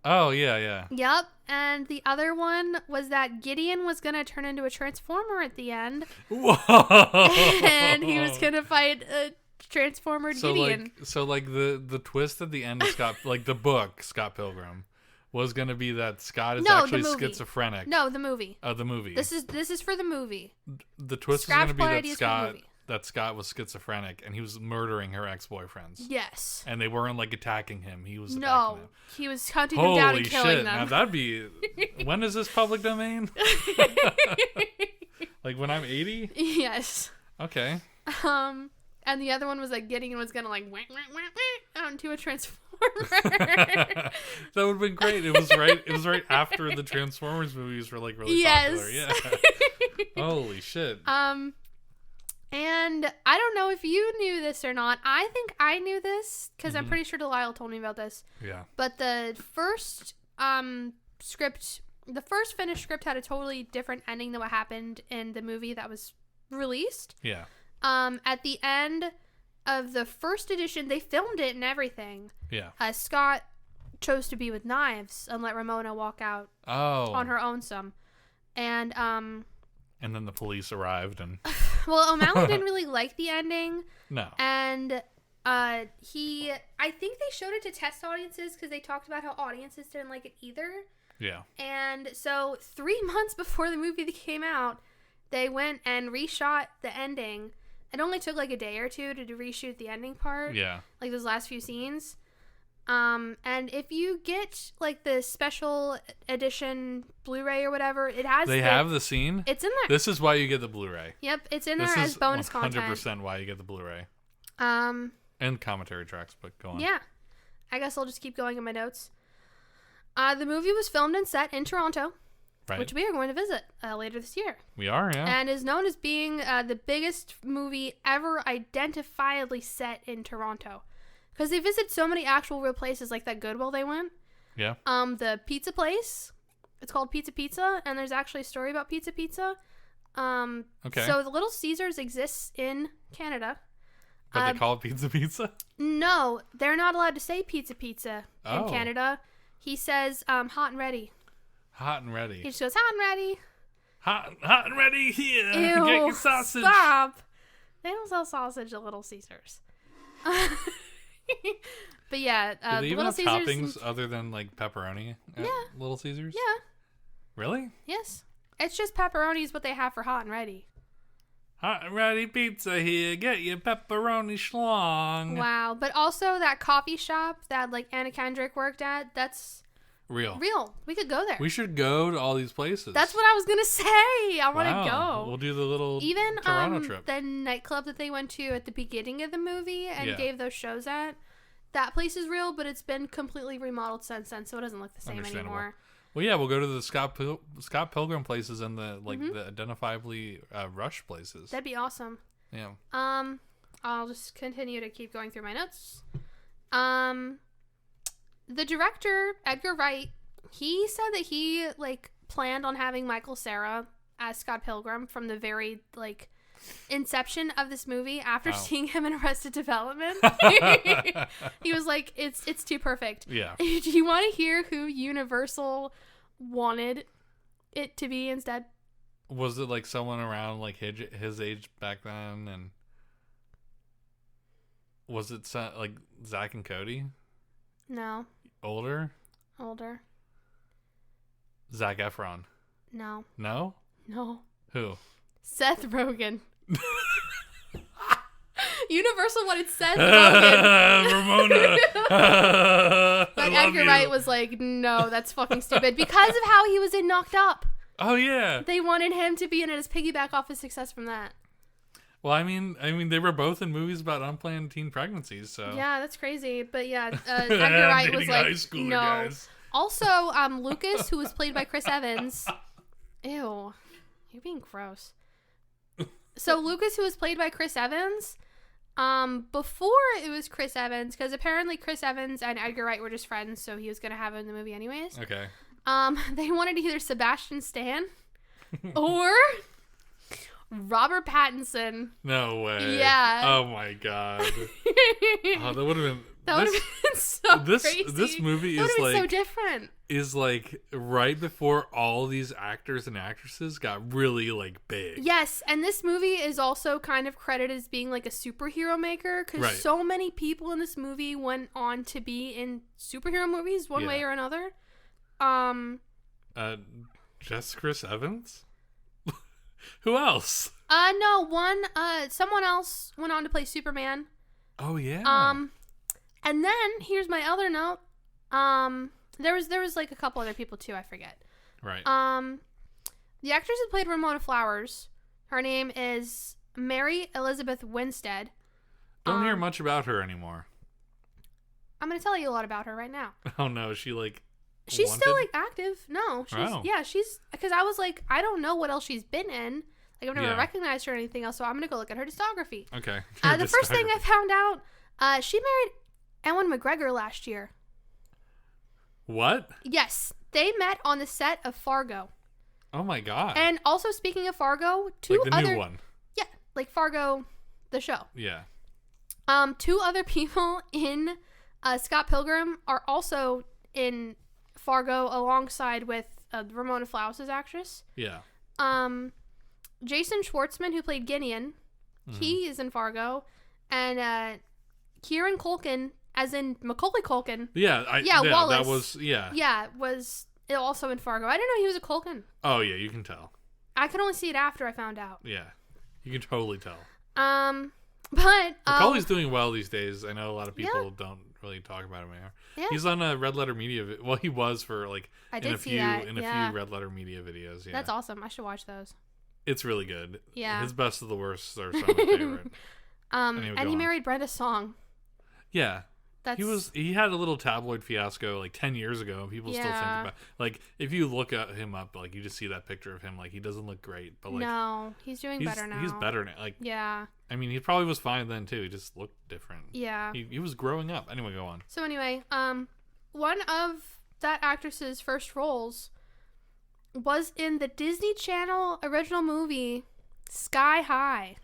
Oh, yeah. Yep. And the other one was that Gideon was going to turn into a transformer at the end. Whoa! And he was going to fight a transformer Gideon. So the twist at the end of Scott, like the book, Scott Pilgrim, was going to be that Scott is actually schizophrenic. No, the movie. Oh, the movie. This is for the movie. The twist was going to be that Scott was schizophrenic and he was murdering her ex-boyfriends. Yes. And they weren't like attacking him. He was attacking them. He was hunting them down and killing them. Now that'd be... When is this public domain? Like when I'm 80? Yes. Okay. And the other one was like Gideon was gonna like out into a transformer. That would have been great. It was right after the Transformers movies were like really popular. Yeah. Holy shit. And I don't know if you knew this or not. I think I knew this because I'm pretty sure Delisle told me about this. Yeah. But the first finished script had a totally different ending than what happened in the movie that was released. Yeah. At the end of the first edition, they filmed it and everything. Yeah. Scott chose to be with Knives and let Ramona walk out on her own some. And then the police arrived and well, O'Malley didn't really like the ending. No. And I think they showed it to test audiences because they talked about how audiences didn't like it either. Yeah. And so 3 months before the movie came out, they went and reshot the ending. It only took like a day or two to reshoot the ending part. Yeah. Like those last few scenes. And if you get like the special edition Blu-ray or whatever, it has. They have the scene. It's in there. This is why you get the Blu-ray. Yep, it's in there as bonus content. 100% why you get the Blu-ray. And commentary tracks, but go on. Yeah, I guess I'll just keep going in my notes. The movie was filmed and set in Toronto, which we are going to visit later this year. We are, yeah. And is known as being the biggest movie ever identifiably set in Toronto. Because they visit so many actual real places, like that Goodwill they went. Yeah. The pizza place, it's called Pizza, and there's actually a story about Pizza. Okay. So the Little Caesars exists in Canada. But they call it Pizza? No, they're not allowed to say Pizza in Canada. He says hot and ready. Hot and ready. He just goes, hot and ready. Hot and ready here. Ew, Get your sausage. Stop. They don't sell sausage at Little Caesars. But yeah, do they even Little have Caesars toppings other than like pepperoni at Little Caesars? Yeah. Really? Yes. It's just pepperoni is what they have for hot and ready. Hot and ready pizza here. Get your pepperoni schlong. Wow. But also that coffee shop that like Anna Kendrick worked at, that's real. We could go there. We should go to all these places. That's what I was going to say. I want to go. We'll do the little Even Toronto trip. The nightclub that they went to at the beginning of the movie and gave those shows at, that place is real, but it's been completely remodeled since then, so it doesn't look the same anymore. Well, yeah, we'll go to the Scott Pilgrim places and the the identifiably Rush places. That'd be awesome. Yeah. I'll just continue to keep going through my notes. The director, Edgar Wright, he said that he like planned on having Michael Cera as Scott Pilgrim from the very like inception of this movie after seeing him in Arrested Development. He was like, it's too perfect. Yeah. Do you want to hear who Universal wanted it to be instead? Was it like someone around like his age back then? And was it like Zach and Cody? No. Older. Zac Efron. No. No? No. Who? Seth Rogen. Universal wanted Seth Rogen. Ramona. But Edgar Wright was like, no, that's fucking stupid. Because of how he was in Knocked Up. Oh, yeah. They wanted him to be in it as piggyback off his success from that. Well, I mean, they were both in movies about unplanned teen pregnancies, so. Yeah, that's crazy. But yeah, Edgar Wright was like, no. Guys. Also, Lucas, who was played by Chris Evans. Ew. You're being gross. So Lucas, who was played by Chris Evans, before it was Chris Evans, because apparently Chris Evans and Edgar Wright were just friends, so he was going to have him in the movie anyways. Okay. They wanted either Sebastian Stan or Robert Pattinson. No way. Yeah. Oh my god. Oh, that would have been. So crazy. This movie that is like so different. Is like right before all these actors and actresses got really like big. Yes, and this movie is also kind of credited as being like a superhero maker because so many people in this movie went on to be in superhero movies one way or another. Just Chris Evans? Who else? No, someone else went on to play Superman. Oh yeah. And then here's my other note. There was like a couple other people too, I forget. Right. The actress who played Ramona Flowers, her name is Mary Elizabeth Winstead. Don't hear much about her anymore. I'm going to tell you a lot about her right now. Oh no, she like She's wanted? still like active. No, Oh. she's because I was like, I don't know what else she's been in. Like I've never Yeah. recognized her or anything else, so I'm gonna go look at her discography. Okay. The first thing I found out, she married Ewan McGregor last year. What? Yes, they met on the set of Fargo. Oh my god. And also speaking of Fargo, new one. Yeah, like Fargo, the show. Yeah. 2 other people in Scott Pilgrim are also in Fargo alongside with Ramona Flowers' actress. Yeah. Jason Schwartzman, who played Gideon, he is in Fargo, and Kieran Culkin, as in Macaulay Culkin. Yeah. Wallace. That was was also in Fargo. I didn't know he was a Culkin. Oh yeah, you can tell. I could only see it after I found out. Yeah, you can totally tell. But Macaulay's doing well these days. I know a lot of people don't really talk about him anymore. Yeah. He's on a Red Letter Media. Well, he was for like in a few that. Red Letter Media videos. Yeah, That's awesome. I should watch those. It's really good. Yeah, his best of the worst are some of my favorite. And he married Brenda Song. Yeah. He had a little tabloid fiasco like 10 years ago, and people still think about, like, if you look at him up, like, you just see that picture of him, like, he doesn't look great, but like, no, he's doing better now. He's better now. Like, yeah, I mean, he probably was fine then too. He just looked different. Yeah, he was growing up. Anyway, go on. So anyway, one of that actress's first roles was in the Disney Channel original movie Sky High.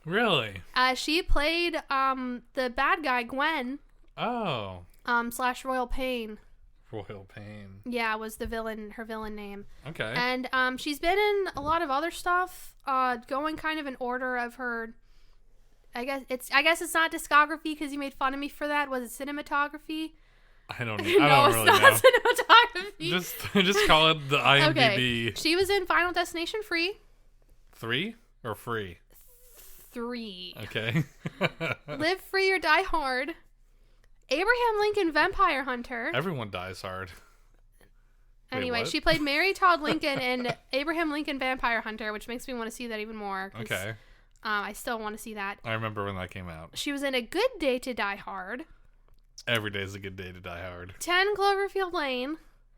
Really? She played the bad guy Gwen. Oh. / Royal Pain. Royal Pain. Yeah, was her villain name. Okay. And she's been in a lot of other stuff, going kind of in order of her. I guess it's not discography because you made fun of me for that. Was it cinematography? I don't No, really know. it's not cinematography. Just call it the IMDb. Okay. She was in Final Destination 3. 3 or free? 3. Okay. Live Free or Die Hard. Abraham Lincoln Vampire Hunter. Everyone dies hard. Anyway, Wait, she played Mary Todd Lincoln in Abraham Lincoln Vampire Hunter, which makes me want to see that even more. Okay. I still want to see that. I remember when that came out. She was in A Good Day to Die Hard. Every day is a good day to die hard. 10 Cloverfield Lane.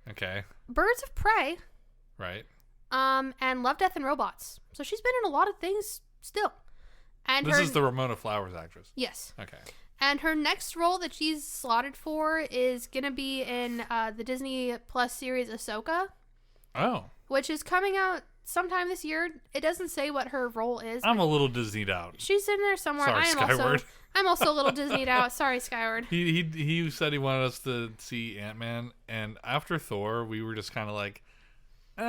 Okay. Birds of Prey. Right. And Love, Death, and Robots. So she's been in a lot of things still. And this is the Ramona Flowers actress. Yes. Okay. And her next role that she's slotted for is going to be in the Disney Plus series Ahsoka. Oh. Which is coming out sometime this year. It doesn't say what her role is. I'm a little Disneyed out. She's in there somewhere. Sorry, Skyward. I'm also a little Disneyed out. Sorry, Skyward. He said he wanted us to see Ant-Man, and after Thor, we were just kind of like, we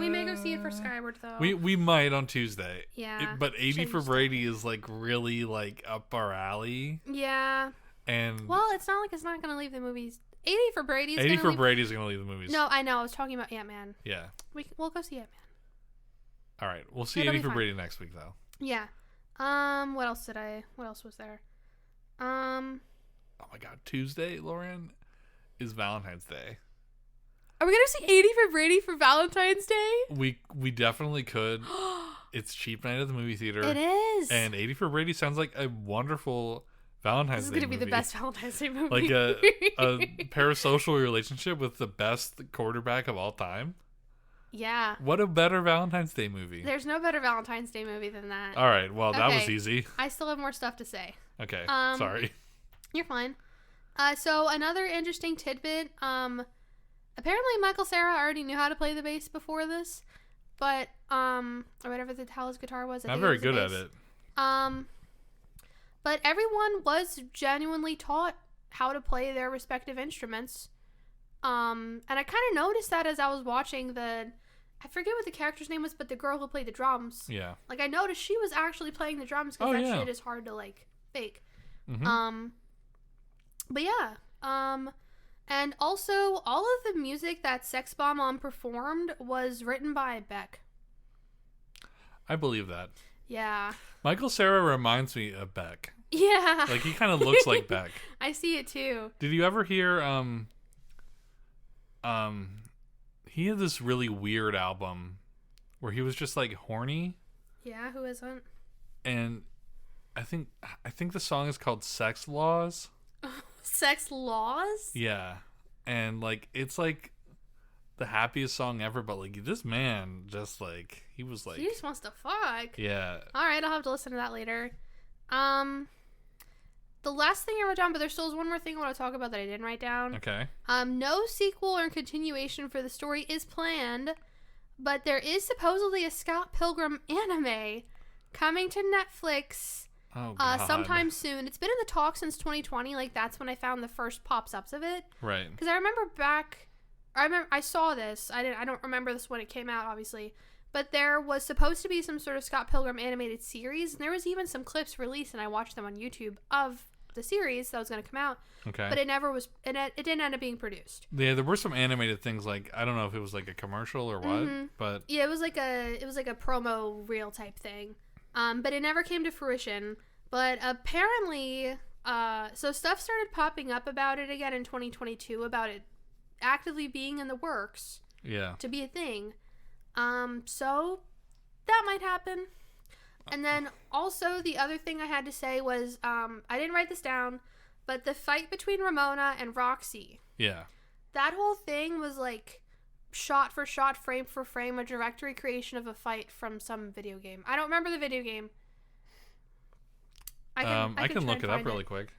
may go see it for Skyward though. We might on Tuesday. Yeah. But 80 for Brady is like really like up our alley. Yeah. And well, it's not like it's not going to leave the movies. 80 for Brady's going to leave the movies. No, I know. I was talking about Ant-Man. Yeah. We'll go see Ant-Man. All right. We'll see 80 for Brady next week though. Yeah. What else was there? Oh my god, Tuesday, Lauren, is Valentine's Day. Are we gonna see 80 for Brady for Valentine's Day? We definitely could. It's cheap night at the movie theater. It is. And 80 for Brady sounds like a wonderful Valentine's Day movie. This is gonna be the best Valentine's Day movie. Like a parasocial relationship with the best quarterback of all time. Yeah. What a better Valentine's Day movie. There's no better Valentine's Day movie than that. All right. Well, that was easy. I still have more stuff to say. Okay. Sorry. You're fine. So another interesting tidbit. Apparently Michael Cera already knew how to play the bass before this, but or whatever the hell his guitar was. Not very good at it. But everyone was genuinely taught how to play their respective instruments. And I kind of noticed that as I was watching I forget what the character's name was, but the girl who played the drums. Yeah. Like, I noticed she was actually playing the drums because shit is hard to, like, fake. Mm-hmm. But yeah. And also, all of the music that Sex Bomb On performed was written by Beck. I believe that. Yeah. Michael Cera reminds me of Beck. Yeah. Like, he kind of looks like Beck. I see it, too. Did you ever hear, he had this really weird album where he was just like horny. Yeah, who isn't? And I think the song is called Sex Laws. Sex Laws? Yeah. And like it's like the happiest song ever, but like this man just like he just wants to fuck. Yeah. All right, I'll have to listen to that later. The last thing I wrote down, but there still is one more thing I want to talk about that I didn't write down. Okay. No sequel or continuation for the story is planned, but there is supposedly a Scott Pilgrim anime coming to Netflix sometime soon. It's been in the talks since 2020. Like, that's when I found the first pops-ups of it. Right. Because I remember I saw this. I don't remember this when it came out, obviously. But there was supposed to be some sort of Scott Pilgrim animated series, and there was even some clips released, and I watched them on YouTube of the series that was going to come out. Okay. But it never was, and it didn't end up being produced. Yeah, there were some animated things, like I don't know if it was like a commercial or what, but yeah, it was like a promo reel type thing. But it never came to fruition. But apparently, so stuff started popping up about it again in 2022 about it actively being in the works. Yeah. To be a thing. So that might happen. And then also the other thing I had to say was, I didn't write this down, but the fight between Ramona and Roxy. Yeah. That whole thing was like shot for shot, frame for frame, a direct recreation of a fight from some video game. I don't remember the video game. I can look it up really quick.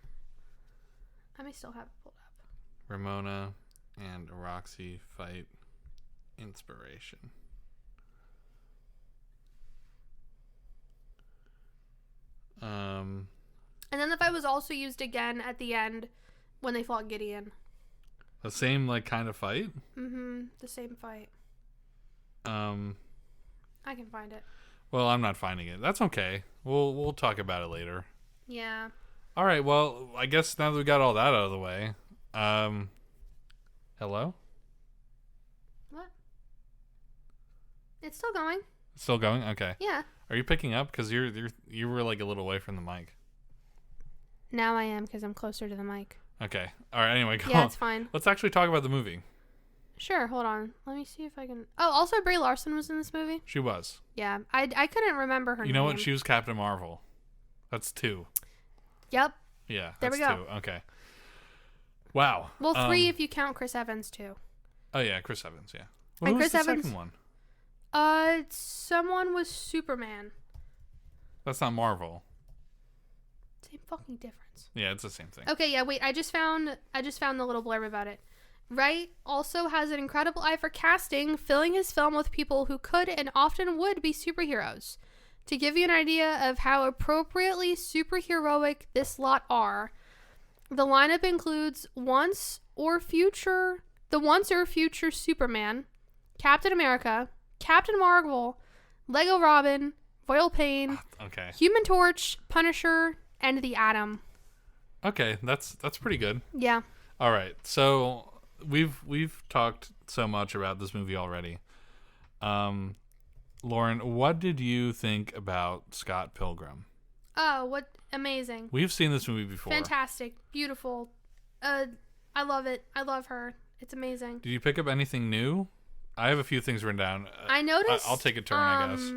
I may still have it pulled up. Ramona and Roxy fight inspiration. And then the fight was also used again at the end when they fought Gideon. The same like kind of fight? Mm-hmm. The same fight. I can find it. Well, I'm not finding it. That's okay. We'll talk about it later. Yeah. All right. Well, I guess now that we got all that out of the way, hello? What? It's still going. It's still going? Okay. Yeah. Are you picking up? Because you were like a little away from the mic. Now I am because I'm closer to the mic. Okay. All right. Anyway, go on. Yeah, it's fine. Let's actually talk about the movie. Sure. Hold on. Let me see if I can. Oh, also Brie Larson was in this movie. She was. Yeah. I couldn't remember her name. You know what? She was Captain Marvel. That's 2. Yep. Yeah. There we go. 2. Okay. Wow. Well, 3 if you count Chris Evans too. Oh yeah, Chris Evans. Yeah. Well, and who was Chris the Evans. second one? Someone was Superman. That's not Marvel. Same fucking difference. Yeah, it's the same thing. Okay, yeah, wait, I just found the little blurb about it. Wright also has an incredible eye for casting, filling his film with people who could and often would be superheroes. To give you an idea of how appropriately superheroic this lot are, the lineup includes the once or future Superman, Captain America, Captain Marvel, Lego Robin, Royal Pain, okay, Human Torch, Punisher, and the Atom. Okay, that's pretty good. Yeah. All right, so we've talked so much about this movie already. Lauren, what did you think about Scott Pilgrim? Oh, what amazing. We've seen this movie before. Fantastic. Beautiful. I love it. I love her. It's amazing. Did you pick up anything new? I have a few things written down. I noticed... I'll take a turn, I guess.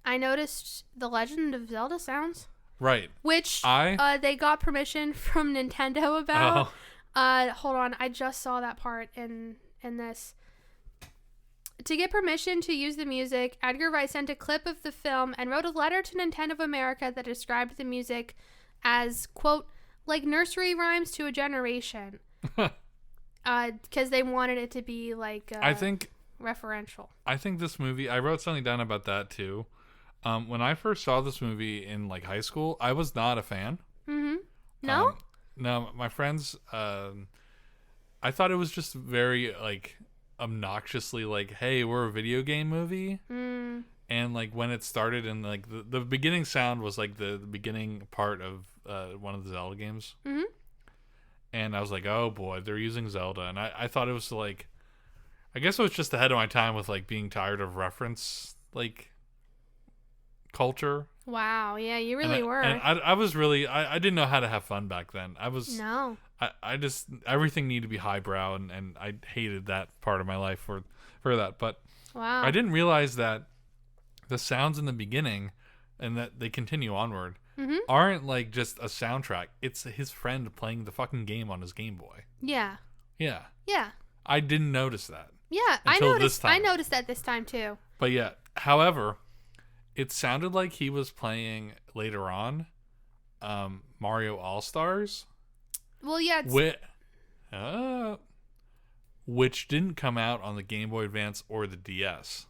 I noticed the Legend of Zelda sounds. Right. Which they got permission from Nintendo about. Hold on. I just saw that part in this. To get permission to use the music, Edgar Wright sent a clip of the film and wrote a letter to Nintendo of America that described the music as, quote, like nursery rhymes to a generation. Because they wanted it to be like I think referential. I think this movie, I wrote something down about that too. When I first saw this movie in like high school, I was not a fan. Mm-hmm. No? No, my friends, I thought it was just very like obnoxiously like, hey, we're a video game movie. And like when it started and like the beginning sound was like the beginning part of one of the Zelda games. Mm-hmm. And I was like, oh boy, they're using Zelda. And I thought it was like, I guess it was just ahead of my time with like being tired of reference like culture. Wow, yeah, you really were. And I was really, I didn't know how to have fun back then. I just, everything needed to be highbrow, and I hated that part of my life for that. But wow. I didn't realize that the sounds in the beginning and that they continue onward, Mm-hmm. aren't like just a soundtrack. It's his friend playing the fucking game on his Game Boy. Yeah. Yeah. Yeah. I didn't notice that. Yeah. Until this time. I noticed that this time too. But yeah, however, it sounded like he was playing later on Mario All-Stars. Well, yeah. Which didn't come out on the Game Boy Advance or the DS.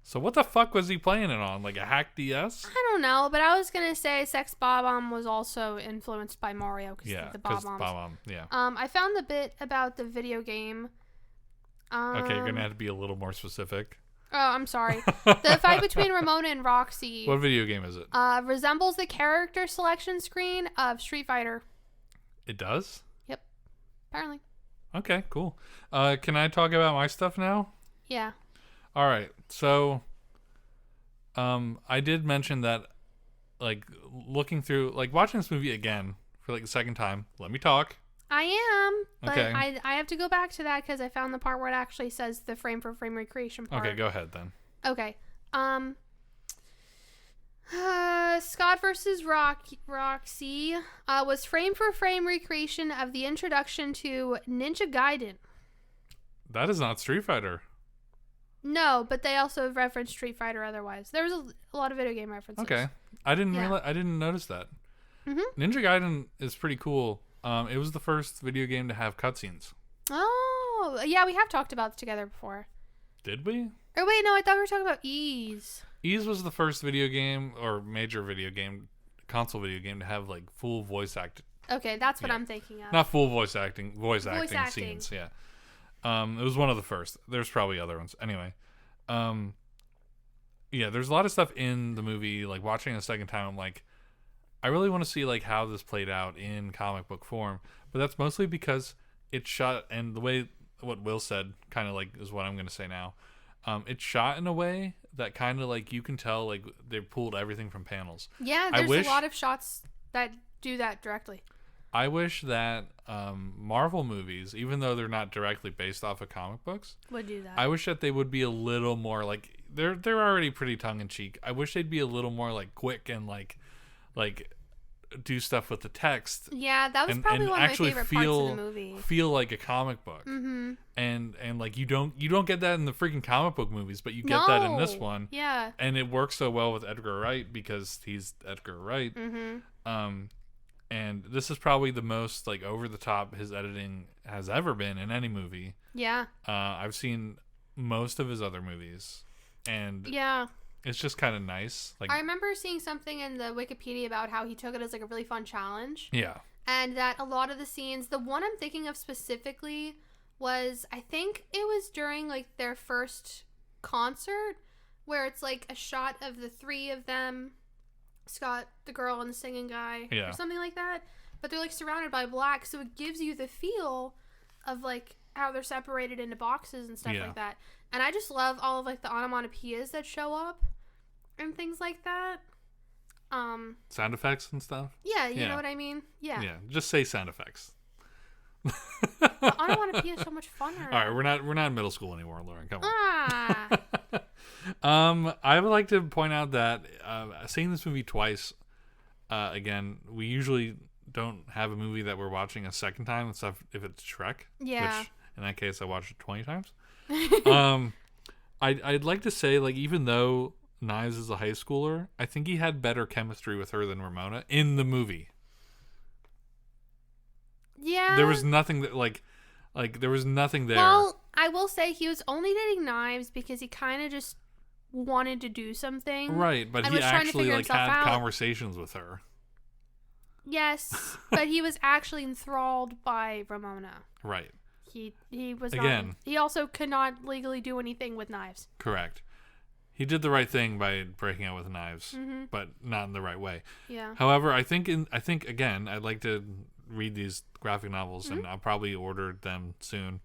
So what the fuck was he playing it on? Like a hack DS? I don't know, but I was gonna say Sex Bob-omb was also influenced by Mario because the Bob-ombs. Bob-omb, yeah. I found the bit about the video game. Okay, you're gonna have to be a little more specific. Oh, I'm sorry. The fight between Ramona and Roxy. What video game is it? Resembles the character selection screen of Street Fighter. It does? Yep. Apparently. Okay, cool. Can I talk about my stuff now? Yeah. All right. So, I did mention that, like, looking through, like, watching this movie again for, like, the second time. Let me talk. I am, but Okay. I have to go back to that because I found the part where it actually says the frame-for-frame recreation part. Okay, go ahead then. Okay. Scott versus Roxy was frame-for-frame recreation of the introduction to Ninja Gaiden. That is not Street Fighter. No, but they also referenced Street Fighter otherwise. There was a lot of video game references. Okay. I didn't notice that. Mm-hmm. Ninja Gaiden is pretty cool. It was the first video game to have cutscenes. Oh, yeah, we have talked about this together before. Did we? Or wait, no, I thought we were talking about Ease. Ease was the first video game or major video game, console video game to have like full voice acting. Okay, that's what I'm thinking of. Not full voice acting scenes. Yeah. It was one of the first. There's probably other ones. Anyway, yeah, there's a lot of stuff in the movie. Like watching it a second time, I'm like, I really want to see like how this played out in comic book form. But that's mostly because it's shot, and the way what Will said kind of like is what I'm going to say now. It's shot in a way that kind of like you can tell like they pulled everything from panels. Yeah, there's a lot of shots that do that directly. I wish that Marvel movies, even though they're not directly based off of comic books, would do that. I wish that they would be a little more like they're already pretty tongue in cheek. I wish they'd be a little more like quick and like do stuff with the text. Yeah, that was probably one of my favorite parts of the movie. Feel like a comic book. Mm-hmm. And like you don't get that in the freaking comic book movies, but you get that in this one. Yeah. And it works so well with Edgar Wright because he's Edgar Wright. Mm-hmm. And this is probably the most like over the top his editing has ever been in any movie. Yeah. I've seen most of his other movies, and yeah, it's just kind of nice. Like I remember seeing something in the Wikipedia about how he took it as like a really fun challenge. Yeah. And that a lot of the scenes, the one I'm thinking of specifically was, I think it was during like their first concert, where it's like a shot of the three of them. Scott, the girl, and the singing guy, or something like that. But they're like surrounded by black, so it gives you the feel of like how they're separated into boxes and stuff like that. And I just love all of like the onomatopoeias that show up and things like that. Sound effects and stuff. Yeah, you know what I mean. Yeah. Yeah, just say sound effects. The onomatopoeia is so much funner. All right, we're not in middle school anymore, Lauren. Come on. Ah. I would like to point out that seeing this movie twice, again, we usually don't have a movie that we're watching a second time, except if it's Shrek. Yeah. Which, in that case, I watched it 20 times. I'd like to say, like, even though Knives is a high schooler, I think he had better chemistry with her than Ramona in the movie. Yeah. There was nothing that, like there was nothing there. Well, I will say he was only dating Knives because he kind of just wanted to do something. Right, but he actually like had conversations with her. Yes, but he was actually enthralled by Ramona. Right. He was again. Not, he also could not legally do anything with Knives. Correct. He did the right thing by breaking out with Knives, but not in the right way. Yeah. However, I think again, I'd like to read these graphic novels, and I'll probably order them soon.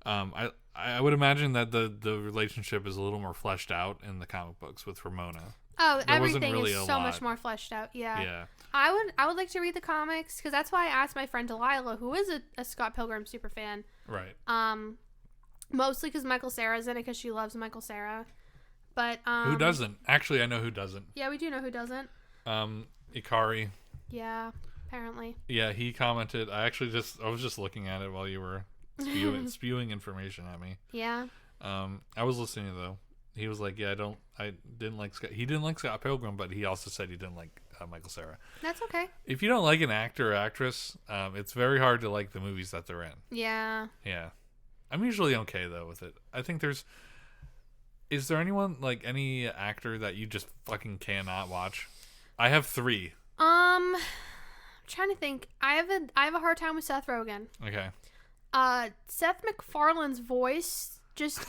I would imagine that the relationship is a little more fleshed out in the comic books with Ramona. Oh, there everything really is so much more fleshed out. Yeah. Yeah. I would like to read the comics because that's why I asked my friend Delilah, who is a Scott Pilgrim super fan. Right. Mostly because Michael Cera's in it because she loves Michael Cera. But who doesn't? Actually, I know who doesn't. Yeah, we do know who doesn't. Ikari. Yeah, apparently. Yeah, he commented. I was just looking at it while you were spewing information at me. Yeah. I was listening though. He was like, "Yeah, I didn't like Scott. He didn't like Scott Pilgrim, but he also said he didn't like Michael Cera." That's okay. If you don't like an actor or actress, it's very hard to like the movies that they're in. Yeah. Yeah, I'm usually okay though with it. I think is there anyone like any actor that you just fucking cannot watch? I have 3. I'm trying to think. I have a hard time with Seth Rogen. Okay. Seth MacFarlane's voice just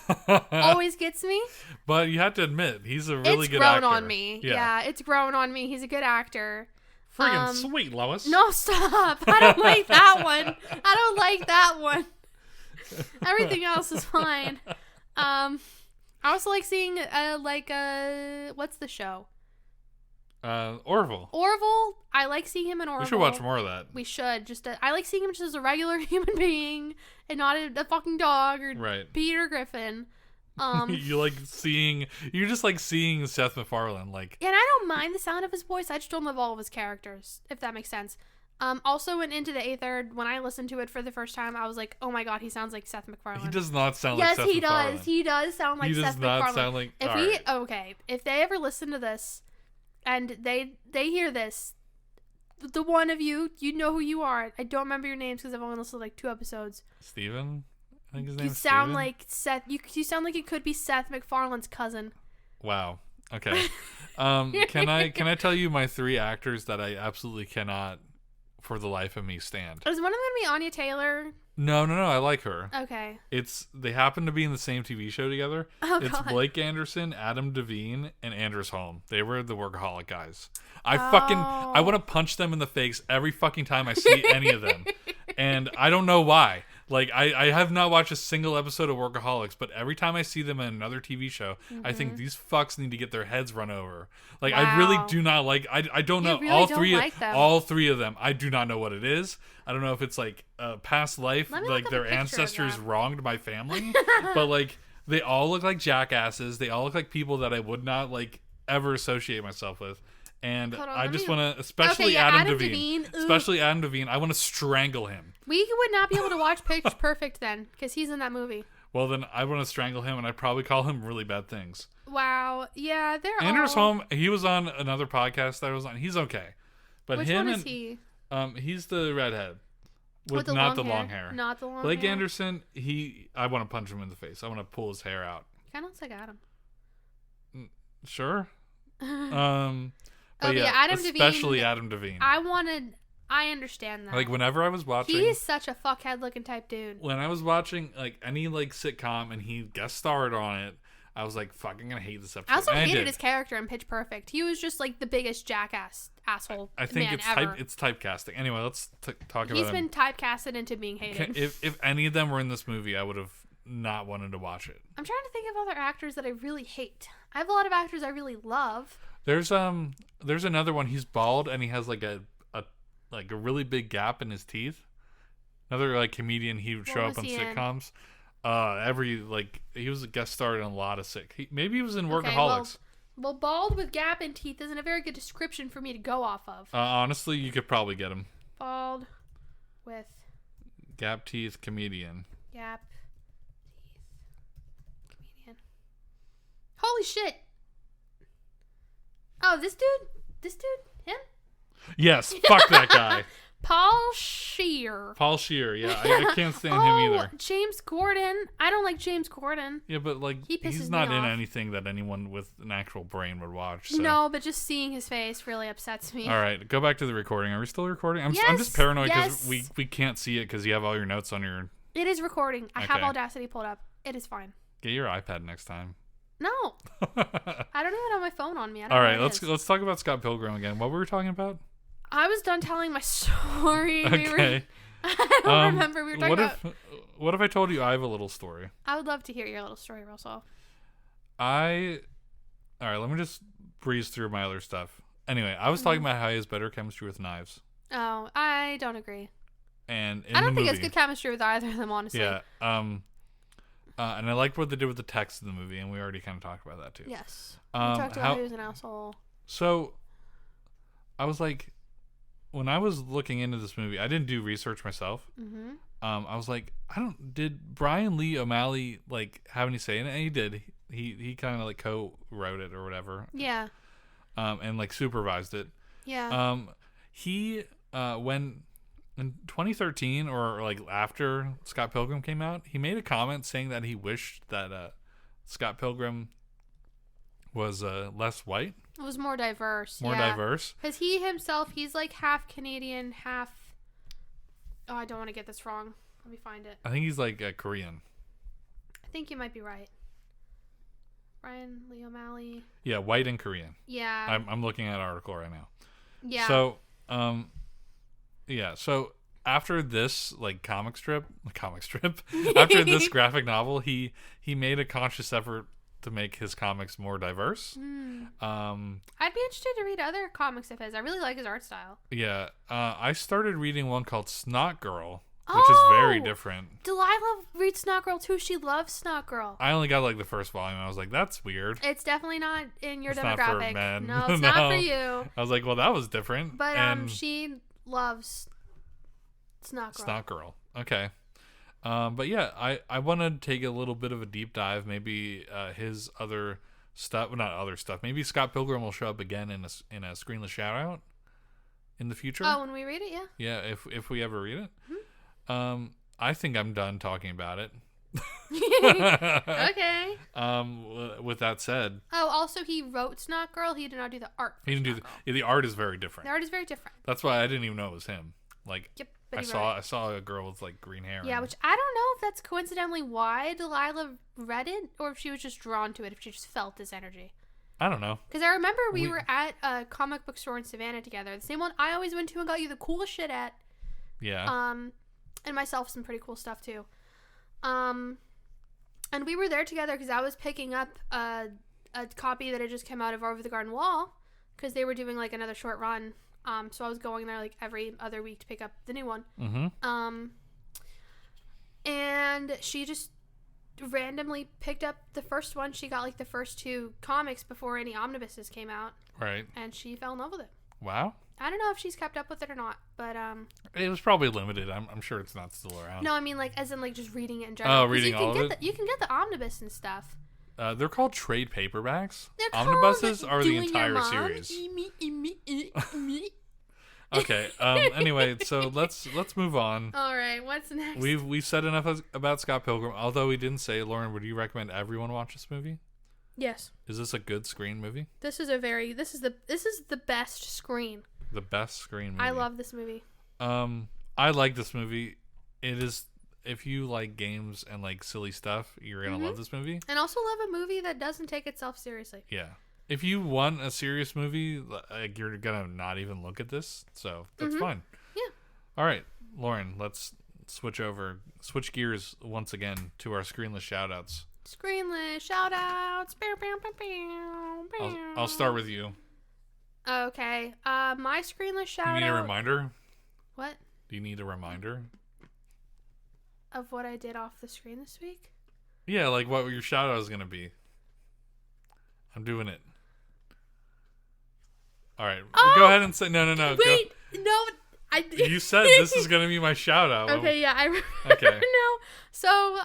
always gets me. But you have to admit, he's a really good actor. It's grown on me. Yeah, it's grown on me. He's a good actor. Friggin' sweet, Lois. No, stop. I don't like that one. I don't like that one. Everything else is fine. I also like seeing, what's the show? Orville. Orville. I like seeing him in Orville. We should watch more of that. We should. I like seeing him just as a regular human being and not a fucking dog or Peter Griffin. You just like seeing Seth MacFarlane, like. And I don't mind the sound of his voice. I just don't love all of his characters, if that makes sense. Also in Into the Eighth Third, when I listened to it for the first time, I was like, oh my god, he sounds like Seth MacFarlane. He does not sound like Seth MacFarlane. Yes, he does sound like Seth MacFarlane. He does not sound like... If they ever listen to this, and they hear this, the one of you know who you are. I don't remember your names because I've only listened to like 2 episodes. Steven? I think his name's You sound Steven? like Seth. You sound like you could be Seth MacFarlane's cousin. Wow. Okay. Can I tell you my 3 actors that I absolutely cannot, for the life of me, stand? Is one of them gonna be Anya Taylor? No. I like her. Okay. They happen to be in the same TV show together. Oh, it's God. Blake Anderson, Adam Devine, and Anders Holm. They were the Workaholic guys. I want to punch them in the face every fucking time I see any of them. And I don't know why. Like, I have not watched a single episode of Workaholics, but every time I see them in another TV show, I think these fucks need to get their heads run over. Like, wow. I really do not like... I don't know. You really all don't three like them. All 3 of them, I do not know what it is. I don't know if it's, like, a past life, Let me like look up their a picture of ancestors them. wronged my family. But, like, they all look like jackasses. They all look like people that I would not, like, ever associate myself with. And Hold on, I let just me- want to, especially Adam Devine. Especially Adam Devine, I want to strangle him. We would not be able to watch Pitch Perfect then, because he's in that movie. Well, then I want to strangle him, and I'd probably call him really bad things. Wow. Yeah, they're Anders all... Holm, he was on another podcast that I was on. He's okay. But Which him one is and he? he's the redhead. With the not long the long hair. hair. Not the long Blake hair. Anderson, I want to punch him in the face. I want to pull his hair out. Kind of looks like Adam. Sure. But yeah, Adam especially Devine, Adam Devine. I understand that. Like, whenever I was watching... He's such a fuckhead looking type dude. When I was watching, like, any, like, sitcom and he guest starred on it, I was like, fuck, I'm gonna hate this episode. I also And hated did. his character in Pitch Perfect. He was just like the biggest asshole I think man it's ever. it's typecasting. Anyway, let's talk about He's him. been typecasted into being hated. If any of them were in this movie, I would have not wanted to watch it. I'm trying to think of other actors that I really hate. I have a lot of actors I really love. There's another one. He's bald and he has like a really big gap in his teeth. Another like comedian. He would show up on sitcoms. He was a guest star in a lot of maybe he was in Workaholics. Well, bald with gap in teeth isn't a very good description for me to go off of. Honestly, you could probably get him. Bald with gap teeth comedian. Gap teeth comedian. Holy shit! Oh, this dude, him? Yes, fuck that guy. Paul Scheer. Yeah, I can't stand him either. James Corden. I don't like James Corden. Yeah, but like he's not in anything that anyone with an actual brain would watch. So. No, but just seeing his face really upsets me. All right, go back to the recording. Are we still recording? I'm just paranoid because we can't see it because you have all your notes on your... It is recording. I have Audacity pulled up. It is fine. Get your iPad next time. No. I don't even have my phone on me. All right, let's talk about Scott Pilgrim again. What were we talking about? I was done telling my story. Okay. I don't remember. We were talking about... What if I told you I have a little story? I would love to hear your little story, Russell. All right, let me just breeze through my other stuff. Anyway, I was talking about how he has better chemistry with knives. Oh, I don't agree. And I don't think it's good chemistry with either of them, honestly. Yeah. And I liked what they did with the text in the movie, and we already kind of talked about that too. Yes. We talked about he was an asshole. So, I was like, when I was looking into this movie, I didn't do research myself. Mm-hmm. I was like, did Brian Lee O'Malley like have any say in it? And he did. He kind of like co-wrote it or whatever. Yeah. And like supervised it. Yeah. He when in 2013 or like after Scott Pilgrim came out, he made a comment saying that he wished that Scott Pilgrim was less white. It was more diverse. More diverse. Because he himself, he's like half Canadian, half... Oh, I don't want to get this wrong. Let me find it. I think he's like Korean. I think you might be right. Brian Lee O'Malley. Yeah, white and Korean. Yeah. I'm looking at an article right now. Yeah. So, so after this like comic strip, after this graphic novel, he made a conscious effort to make his comics more diverse. I'd be interested to read other comics of his. I really like his art style. Yeah. I started reading one called Snot Girl, which is very different. Delilah reads Snot Girl too. She loves Snot Girl. I only got like the first volume, and I was like, that's weird. It's definitely not in your It's demographic. not for men. No, it's not for you. I was like, well, that was different. But she loves Snot Girl. Snot Girl. Okay. But yeah, I want to take a little bit of a deep dive. Maybe his other stuff, well, not other stuff. Maybe Scott Pilgrim will show up again in a screenless shout out in the future. Oh, when we read it, yeah. Yeah, if we ever read it. Mm-hmm. I think I'm done talking about it. Okay. With that said. Oh, also he wrote Snot Girl. He did not do the art. He didn't do the art is very different. The art is very different. That's why I didn't even know it was him. Like, yep. I saw a girl with like green hair. Yeah, which I don't know if that's coincidentally why Delilah read it, or if she was just drawn to it, if she just felt this energy. I don't know. Because I remember we were at a comic book store in Savannah together, the same one I always went to and got you the coolest shit at. Yeah. And myself some pretty cool stuff too. And we were there together because I was picking up a copy that had just come out of Over the Garden Wall, because they were doing like another short run. So I was going there like every other week to pick up the new one. Mm-hmm. And she just randomly picked up the first one. She got like the first two comics before any omnibuses came out. Right. And she fell in love with it. Wow. I don't know if she's kept up with it or not, but it was probably limited. I'm sure it's not still around. No, I mean like as in like just reading it in general. Oh, reading all of it. You can get the omnibus and stuff. They're called trade paperbacks. They're Omnibuses called are the Doing Your entire Mom. series. Okay. Anyway, so let's move on. All right. What's next? We've said enough about Scott Pilgrim. Although we didn't say, Lauren, would you recommend everyone watch this movie? Yes. Is this a good screen movie? This is the best screen. The best screen movie. I love this movie. I like this movie. It is, if you like games and like silly stuff, you're gonna love this movie. And also love a movie that doesn't take itself seriously. Yeah. If you want a serious movie, like, you're gonna not even look at this, so that's fine. Yeah. All right, Lauren, let's switch gears once again to our screenless shoutouts. Screenless shoutouts. I'll start with you. Okay. My screenless shoutout. You need a reminder? What? Do you need a reminder? Of what I did off the screen this week? Yeah, like what your shoutout is gonna be. I'm doing it. All right, go ahead and say no. Wait, no. You said this is gonna be my shout out. Okay, yeah, I remember now. So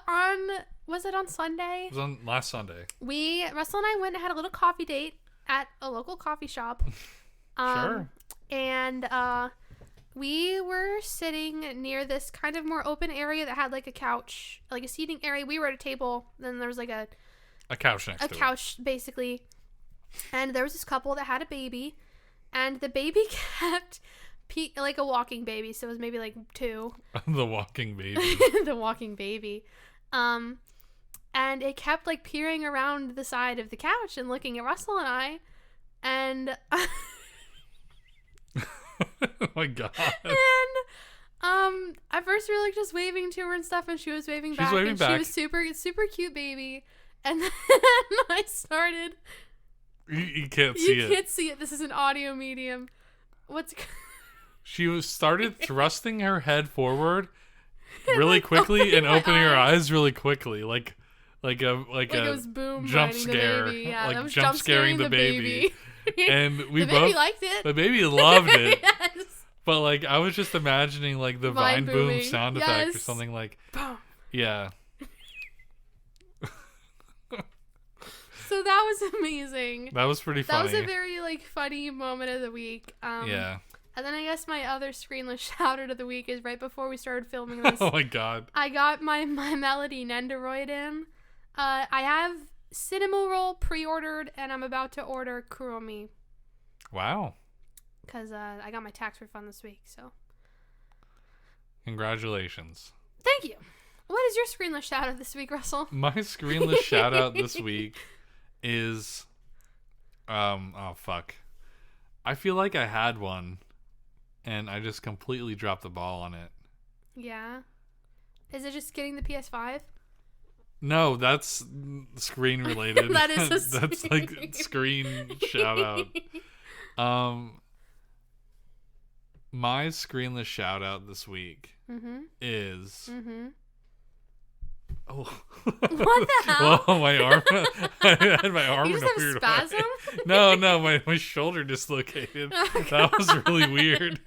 was it on Sunday? It was on last Sunday. Russell and I went and had a little coffee date at a local coffee shop. Sure. And we were sitting near this kind of more open area that had like a couch, like a seating area. We were at a table, then there was like a couch next to it. A couch, basically. And there was this couple that had a baby, and the baby kept like a walking baby, so it was maybe like 2. The walking baby. The walking baby. And it kept like peering around the side of the couch and looking at Russell and I, and oh my god. And at first we were like just waving to her and stuff, and she was waving back. She was super cute baby. And then I started. You can't see it. You can't see it. This is an audio medium. She started thrusting her head forward really quickly and opening her eyes really quickly. Like like it a was Boom jump finding scare, the baby. Yeah, like that was jump scaring the baby. And we the baby liked it. The baby loved it. Yes. But like I was just imagining like the Vine Boom booming. sound effect or something like. Boom. Yeah. So that was amazing. That was pretty funny. That was a very like funny moment of the week. Yeah. And then I guess my other screenless shout out of the week is right before we started filming this. Oh my god. I got my Melody Nendoroid in. I have Cinema Roll pre-ordered, and I'm about to order Kuromi. Wow. Because I got my tax refund this week, so. Congratulations. Thank you. What is your screenless shout out this week, Russell? My screenless shout out this week is oh fuck. I feel like I had one and I just completely dropped the ball on it. Yeah. Is it just getting the PS5? No, that's screen related. That is that's like screen shout out. My screenless shout out this week is Oh. What the hell? Well, my arm. I had my arm you in just a have weird spasm? way. No, my shoulder dislocated. Oh, that was really weird.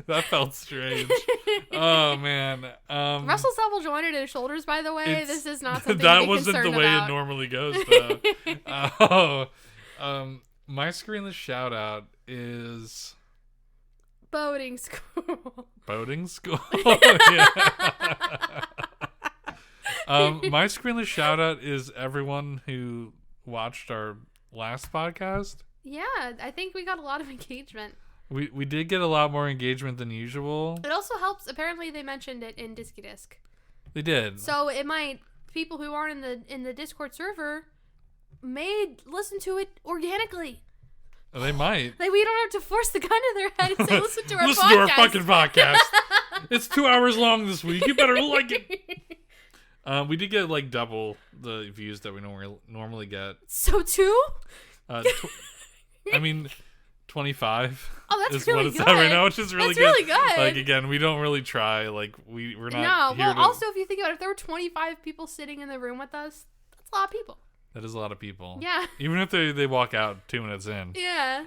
That felt strange. Oh man. Russell's double jointed his shoulders, by the way. This is not something that to be wasn't the way about. it normally goes, though. My screenless shout out is boating school. Boating school. Yeah. My screenless shout out is everyone who watched our last podcast. Yeah, I think we got a lot of engagement. We did get a lot more engagement than usual. It also helps. Apparently, they mentioned it in Disky Disc. They did. So it might people who aren't in the Discord server may listen to it organically. They might. Like we don't have to force the gun to their head and say, "Listen to our listen podcast." to our fucking podcast. It's 2 hours long this week. You better like it. We did get like double the views that we normally get. So 2? I mean, 25. Oh, that's is really what it's good. at right now, which is really that's good. really good. Like again, we don't really try. Like we're not. No, well, also if you think about it, if there were 25 people sitting in the room with us, that's a lot of people. That is a lot of people. Yeah. Even if they walk out 2 minutes in. Yeah.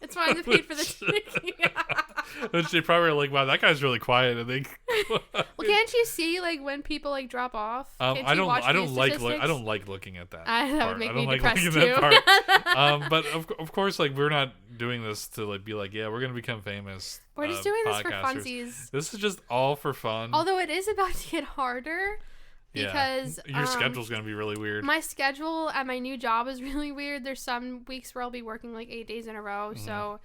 It's fine. They paid for the Which they probably are like, wow, that guy's really quiet. And they. Well, can't you see like when people like drop off? I don't like looking at that. That would make me like depressed too. That part. But of course, like we're not doing this to like be like, yeah, we're gonna become famous. We're just doing this for podcasters. funsies. This is just all for fun. Although it is about to get harder. Because your schedule's gonna be really weird. My schedule at my new job is really weird. There's some weeks where I'll be working like 8 days in a row. Mm-hmm. So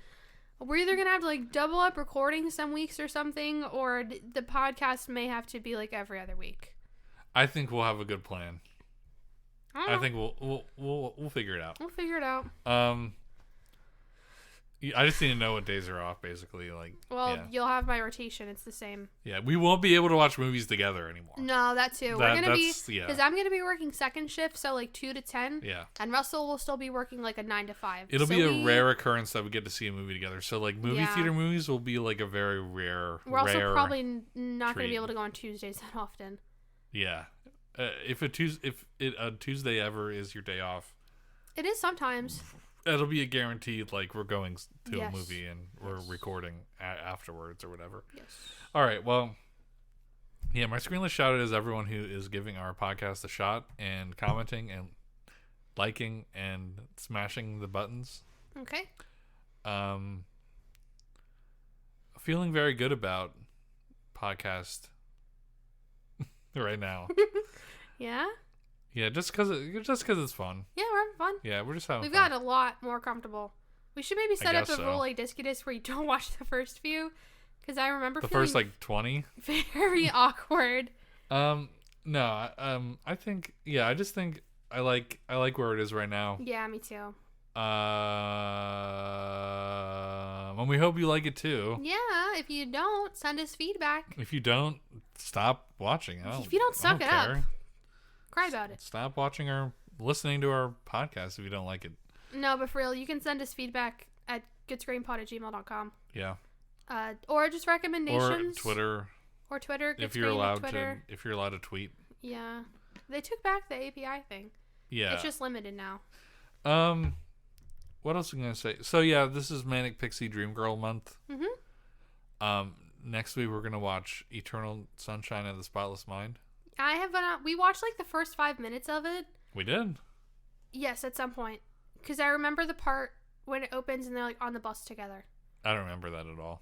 we're either gonna have to like double up recording some weeks or something, or the podcast may have to be like every other week. I think we'll have a good plan. I think we'll figure it out. We'll figure it out. I just need to know what days are off, basically. Like, you'll have my rotation. It's the same. Yeah, we won't be able to watch movies together anymore. No, that too. We're gonna be because I'm gonna be working second shift, so like 2 to 10. Yeah. And Russell will still be working like a 9 to 5. It'll be a rare occurrence that we get to see a movie together. So like movie theater movies will be like a very rare. We're also probably not gonna be able to go on Tuesdays that often. Yeah, if a Tuesday ever is your day off, it is sometimes. It'll be a guaranteed, like, we're going to a movie and we're recording afterwards or whatever. Yes. All right, well, yeah, my screenless shout out is everyone who is giving our podcast a shot and commenting and liking and smashing the buttons. Okay. Feeling very good about podcast right now. Yeah? Yeah, just because it's fun. Yeah, we're having fun. Yeah, we're just having We've fun. gotten a lot more comfortable. We should maybe set up a rule like Disky Disc where you don't watch the first few, because I remember the feeling first like 20 very awkward. No, I think I just think I like where it is right now. Yeah, me too. And we hope you like it too. Yeah, if you don't, send us feedback. If you don't, stop watching. If you don't, suck it up. Cry about it. Stop listening to our podcast if you don't like it. No, but for real, you can send us feedback at goodscreenpod@gmail.com. Yeah. Or just recommendations. Or Twitter. Or Twitter. If you're allowed to tweet. Yeah. They took back the API thing. Yeah. It's just limited now. What else am I going to say? So, yeah, this is Manic Pixie Dream Girl month. Mm-hmm. Next week, we're going to watch Eternal Sunshine of the Spotless Mind. We watched like the first 5 minutes of it. We did? Yes, at some point. Because I remember the part when it opens and they're like on the bus together. I don't remember that at all.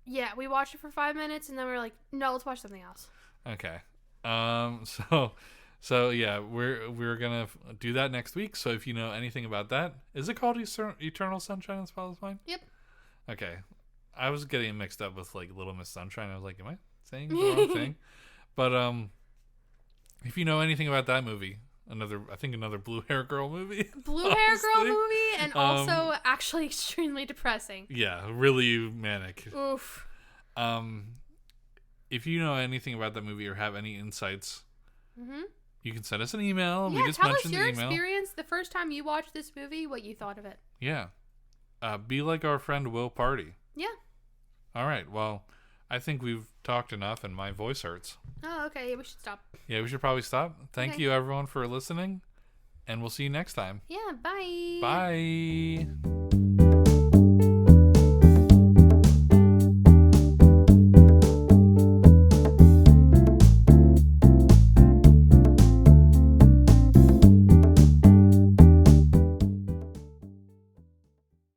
Yeah, we watched it for 5 minutes and then we were like, no, let's watch something else. Okay. So yeah, we're gonna do that next week. So if you know anything about that, is it called Eternal Sunshine of the Spotless Mind? Yep. Okay. I was getting it mixed up with like Little Miss Sunshine. I was like, am I saying the wrong thing? But if you know anything about that movie, another blue hair girl movie. Blue hair girl movie, and also actually extremely depressing. Yeah, really manic. Oof. If you know anything about that movie or have any insights, you can send us an email. Yeah, we just tell mentioned us your the email. experience the first time you watched this movie, what you thought of it. Yeah. Be like our friend Will Party. Yeah. All right. Well, I think we've talked enough and my voice hurts. Oh, okay. We should stop. Yeah, we should probably stop. Thank you, everyone, for listening, and we'll see you next time. Yeah, bye. Bye.